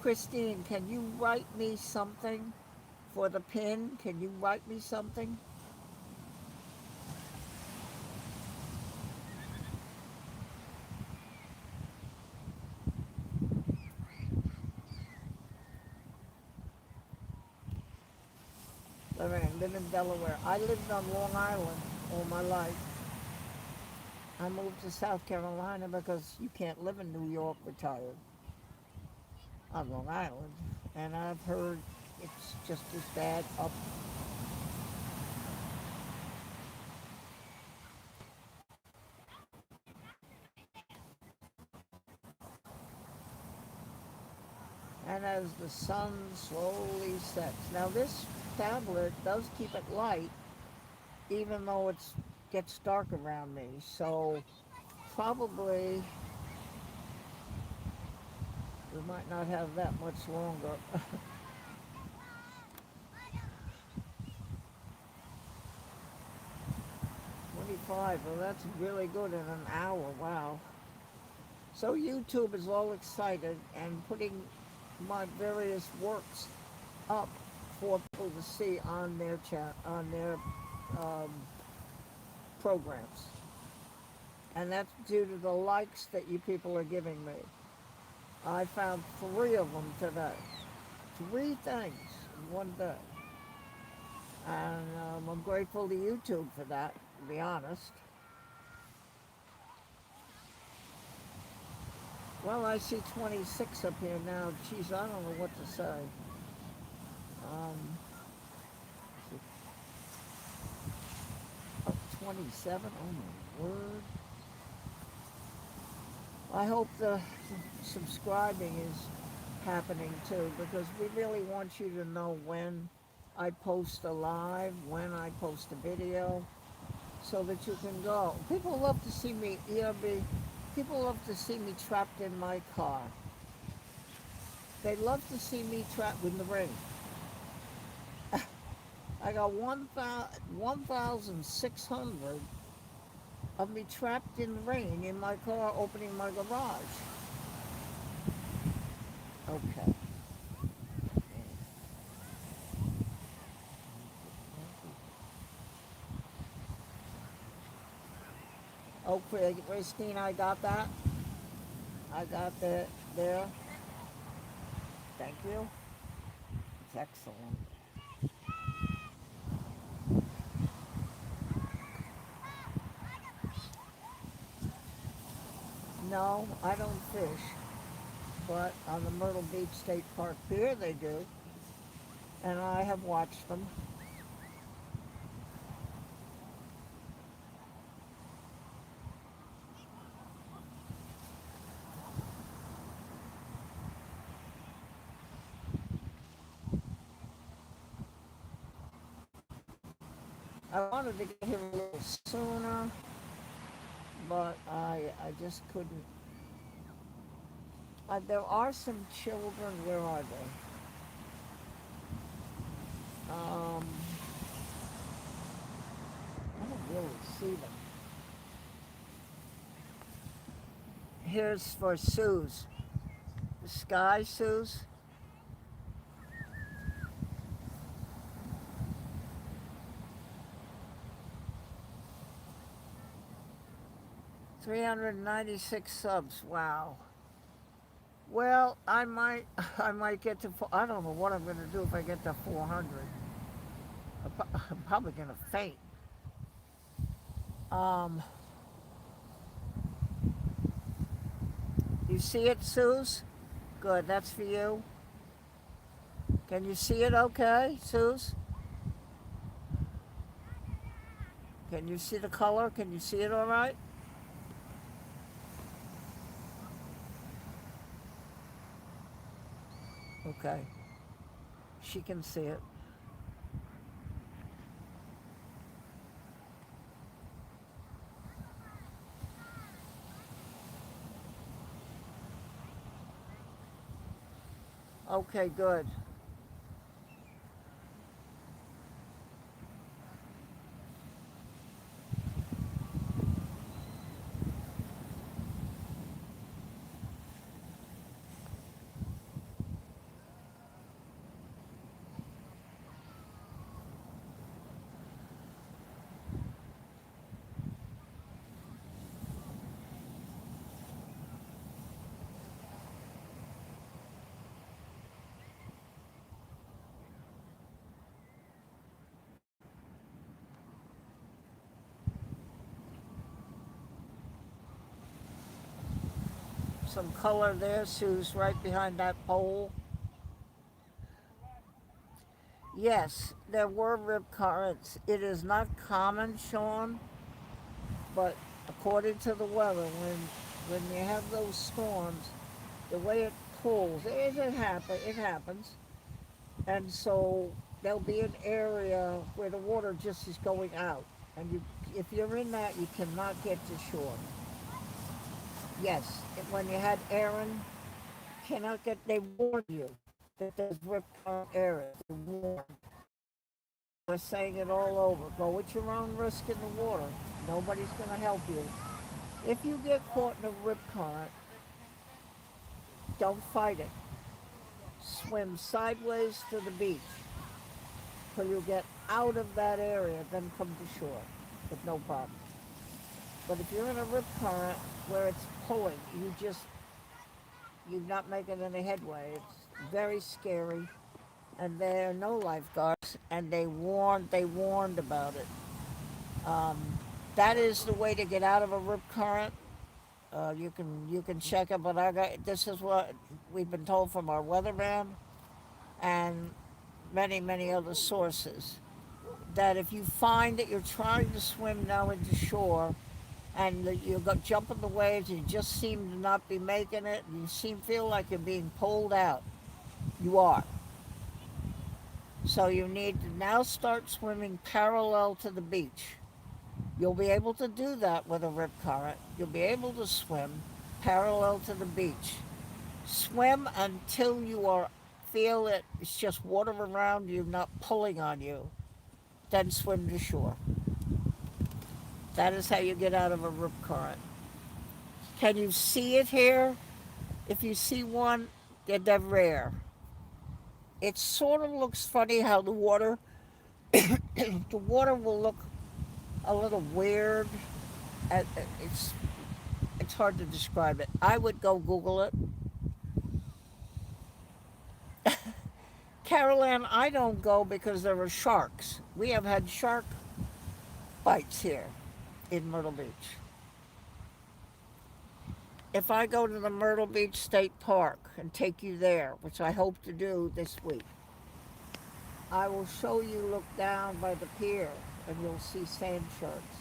Christine, can you write me something for the pin? Can you write me something? Lorraine, live in Delaware. I lived on Long Island all my life. I moved to South Carolina because you can't live in New York retired on Long Island. And I've heard it's just as bad up. And as the sun slowly sets. Now this tablet does keep it light even though it gets dark around me. So probably we might not have that much longer. 25, well that's really good in an hour, wow. So YouTube is all excited and putting my various works up for people to see on their on their um, programs. And that's due to the likes that you people are giving me. I found three of them today. Three things in one day. And I'm grateful to YouTube for that, to be honest. Well, I see 26 up here now. Geez, I don't know what to say. Um, oh, 27? Oh my word. I hope the subscribing is happening too, because we really want you to know when I post a live, when I post a video, so that you can go. People love to see me, people love to see me trapped in my car. They love to see me trapped in the rain. I got 1,600 of me trapped in the rain in my car opening my garage. Okay. Okay, Christine, I got that. I got that there. Thank you. It's excellent. No, I don't fish, but on the Myrtle Beach State Park Pier they do, and I have watched them. I wanted to get here a little sooner, but I just couldn't. There are some children. Where are they? I don't really see them. Here's for Sue's. sky, Suze? 396 subs. Wow. Well, I might, I might get to. I don't know what I'm going to do if I get to 400. I'm probably going to faint. Um, you see it, Suze? Good. That's for you. Can you see it? Okay, Suze. Can you see the color? Can you see it all right? Okay. She can see it. Okay, good. Some color there, Sue's right behind that pole. Yes, there were rip currents. It is not common, Sean, but according to the weather, when you have those storms, the way it pulls, it happens, and so there'll be an area where the water just is going out, and if you're in that, you cannot get to shore. Yes, when you had Erin, cannot get. They warned you that there's rip current areas. They warned. We're saying it all over. Go at your own risk in the water. Nobody's going to help you. If you get caught in a rip current, don't fight it. Swim sideways to the beach till you get out of that area, then come to shore with no problem. But if you're in a rip current where it's pulling, you're not making any headway. It's very scary, and there are no lifeguards, and they warned about it. Um, that is the way to get out of a rip current. You can check it, but this is what we've been told from our weatherman and many other sources, that if you find that you're trying to swim now into shore and that you go jumping the waves and you just seem to not be making it, and you feel like you're being pulled out, you are. So you need to now start swimming parallel to the beach. You'll be able to do that with a rip current. You'll be able to swim parallel to the beach. Swim until you feel it. It's just water around you, not pulling on you. Then swim to shore. That is how you get out of a rip current. Can you see it here? If you see one, they're rare. It sort of looks funny how the water will look a little weird. It's it's hard to describe it. I would go Google it. Caroline, I don't go because there are sharks. We have had shark bites here in Myrtle Beach. If I go to the Myrtle Beach State Park and take you there, which I hope to do this week, I will show you, look down by the pier and you'll see sand sharks.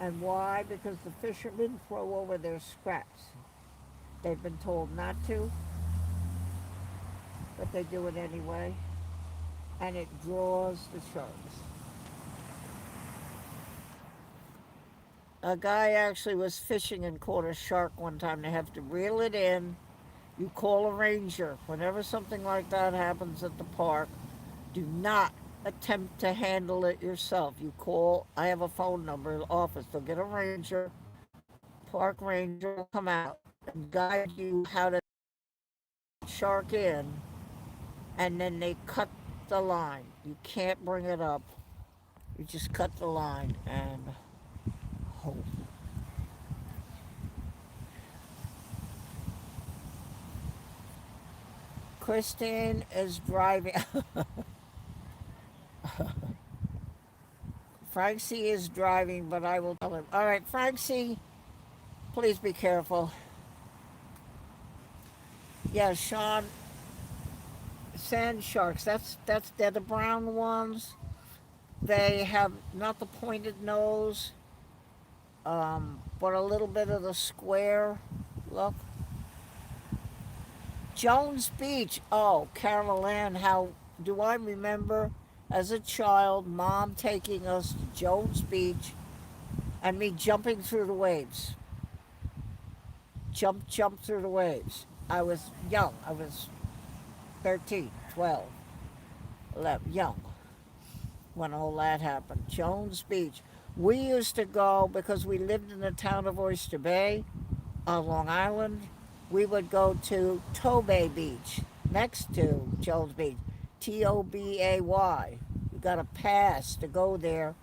And why? Because the fishermen throw over their scraps. They've been told not to, but they do it anyway, and it draws the sharks. A guy actually was fishing and caught a shark one time. They have to reel it in. You call a ranger. Whenever something like that happens at the park, do not attempt to handle it yourself. You call, I have a phone number in the office. They'll get a ranger, park ranger will come out and guide you how to shark in, and then they cut the line. You can't bring it up. You just cut the line and hope. Christine is driving. Francie is driving, but I will tell him. All right, Francie, please be careful. Yeah, Sean, sand sharks. That's they're the brown ones. They have not the pointed nose, but a little bit of the square look. Jones Beach. Oh, Carol Ann, how do I remember as a child, Mom taking us to Jones Beach and me jumping through the waves. Jump through the waves. I was young. I was 13, 12, 11, young when all that happened. Jones Beach. We used to go because we lived in the town of Oyster Bay on Long Island. We would go to Tobay Beach next to Jones Beach. Tobay. You got a pass to go there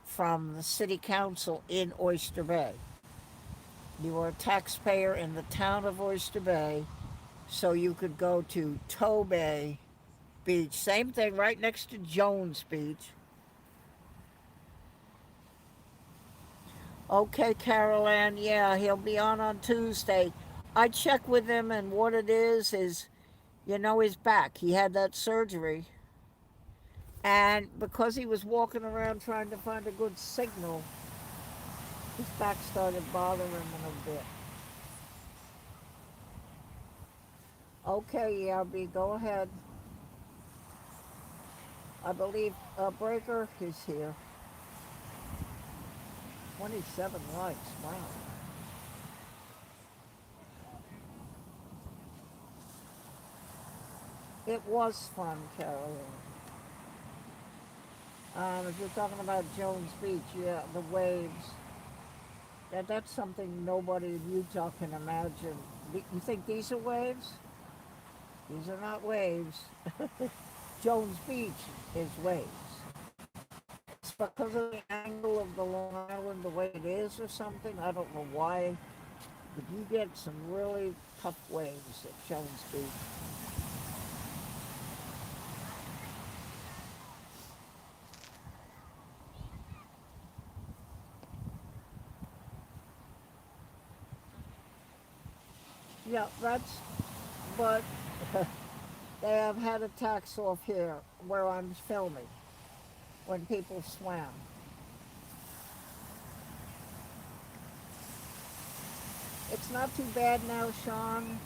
from the city council in Oyster Bay. You were a taxpayer in the town of Oyster Bay, so you could go to Tobay Beach. Same thing, right next to Jones Beach. Okay, Carol Ann, yeah, he'll be on Tuesday. I check with him, and what it is, his back. He had that surgery, and because he was walking around trying to find a good signal, his back started bothering him a bit. Okay, ERB, go ahead. I believe Breaker is here. 27 likes, wow. It was fun, Carol. If you're talking about Jones Beach, yeah, the waves. That's something nobody in Utah can imagine. You think these are waves? These are not waves. Jones Beach is waves. It's because of the angle of the Long Island, the way it is or something. I don't know why. But you get some really tough waves at Jones Beach. Yeah, but they have had attacks off here where I'm filming when people swam. It's not too bad now, Sean.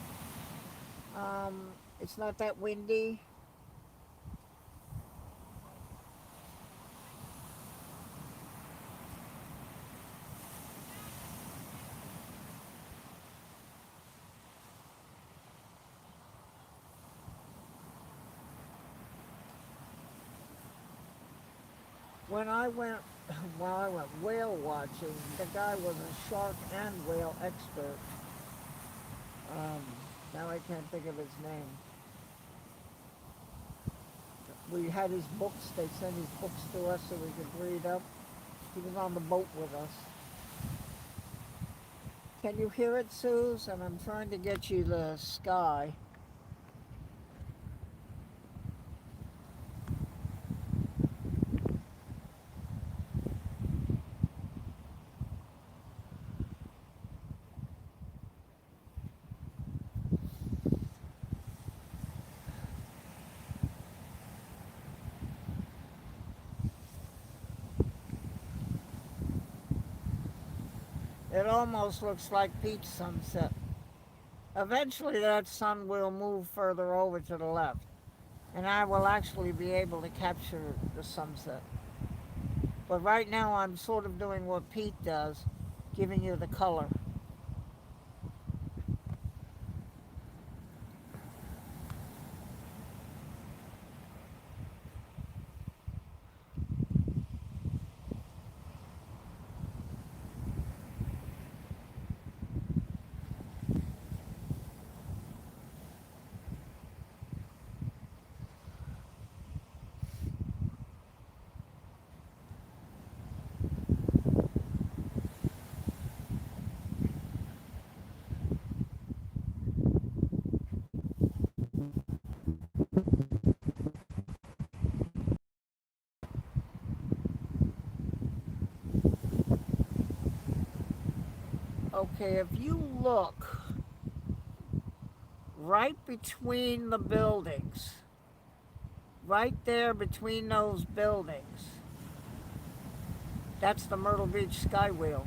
It's not that windy. When I went, well, I went whale watching. The guy was a shark and whale expert. Um, Now I can't think of his name. We had his books. They sent his books to us so we could read up. He was on the boat with us. Can you hear it, Suze? And I'm trying to get you the sky. It almost looks like peach sunset. Eventually that sun will move further over to the left, and I will actually be able to capture the sunset. But right now I'm sort of doing what Pete does, giving you the color. Okay, if you look right between the buildings, right there between those buildings, that's the Myrtle Beach Skywheel.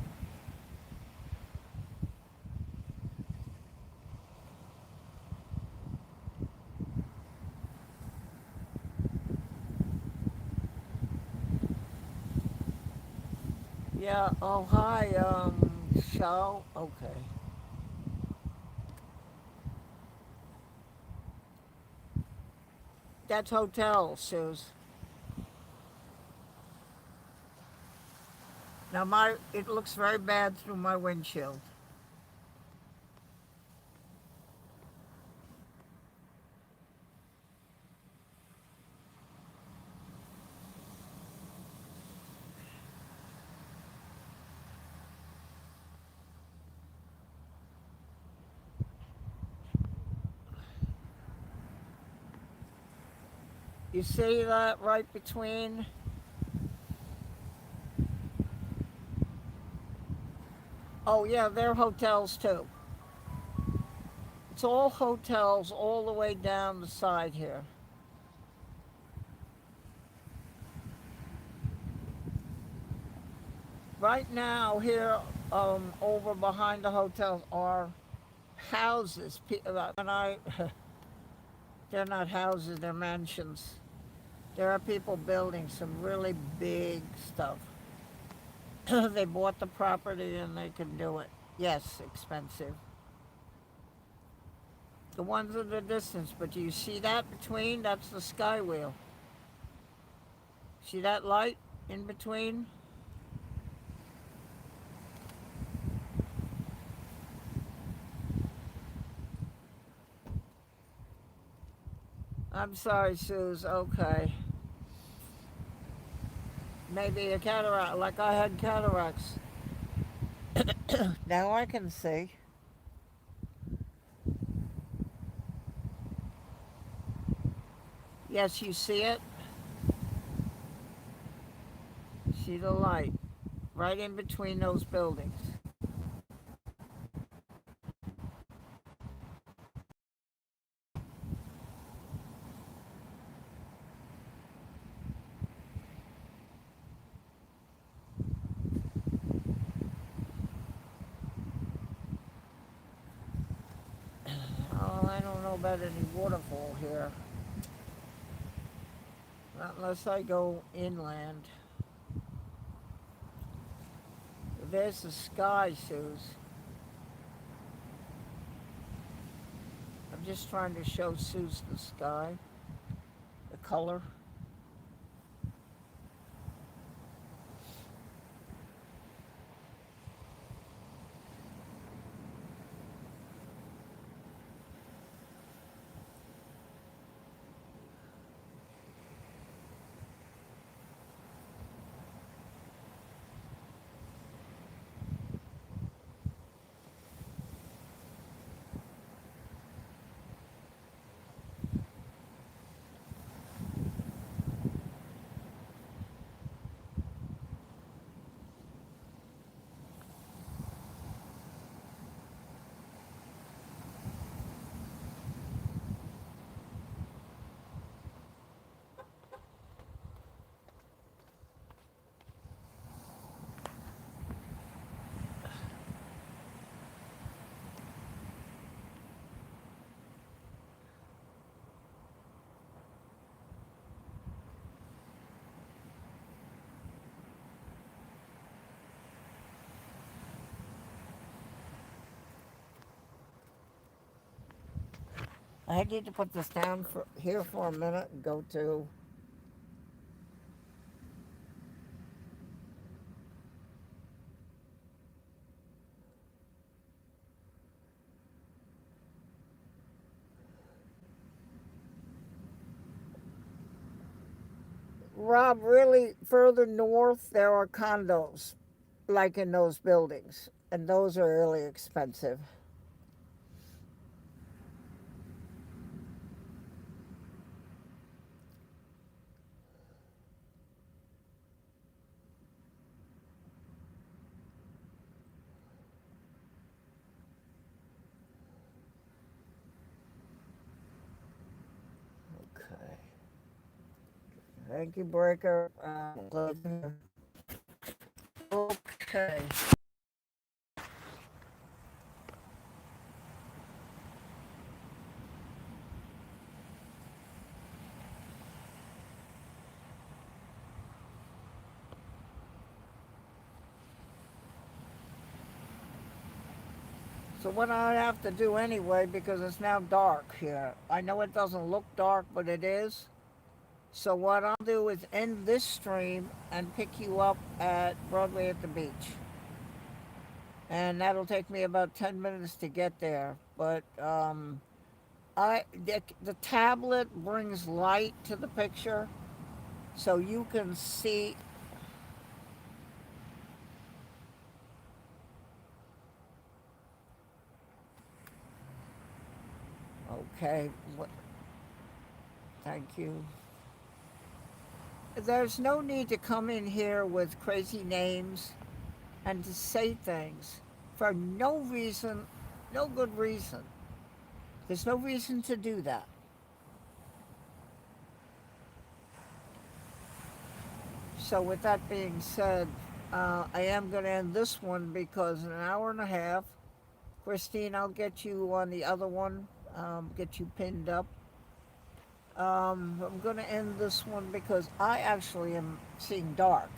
Yeah, oh hi, Shao. Okay. That's hotel, Suze. Now it looks very bad through my windshield. You see that right between? Oh yeah, they're hotels too. It's all hotels all the way down the side here. Right now, here, over behind the hotels are houses. And I, they're not houses; they're mansions. There are people building some really big stuff. They bought the property and they can do it. Yes, expensive. The ones in the distance, but do you see that between? That's the skywheel. See that light in between? I'm sorry, Suze. Okay. Maybe a cataract, like I had cataracts. Now I can see. Yes, you see it? See the light right in between those buildings. Oh, I don't know about any waterfall here. Not unless I go inland. There's the sky, Suze. I'm just trying to show Suze the sky, the color. I need to put this down for here for a minute and go to. Rob, really further north, there are condos, like in those buildings, and those are really expensive. Thank you, Breaker. Glad to hear. Okay. So what I have to do anyway, because it's now dark here. I know it doesn't look dark, but it is. So what I'll do is end this stream and pick you up at Broadway at the beach. And that'll take me about 10 minutes to get there. But the tablet brings light to the picture, so you can see. Okay, thank you. There's no need to come in here with crazy names and to say things for no reason, no good reason. There's no reason to do that. So, with that being said, I am going to end this one because in an hour and a half, Christine, I'll get you on the other one, get you pinned up. I'm going to end this one because I actually am seeing dark.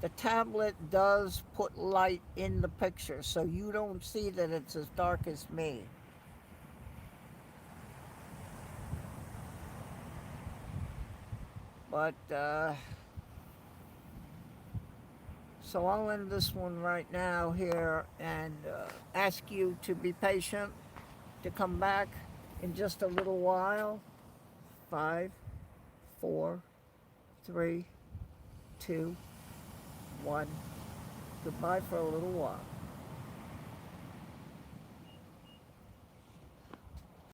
The tablet does put light in the picture, so you don't see that it's as dark as me. But, so I'll end this one right now here and ask you to be patient, to come back in just a little while. 5, 4, 3, 2, 1. Goodbye for a little while.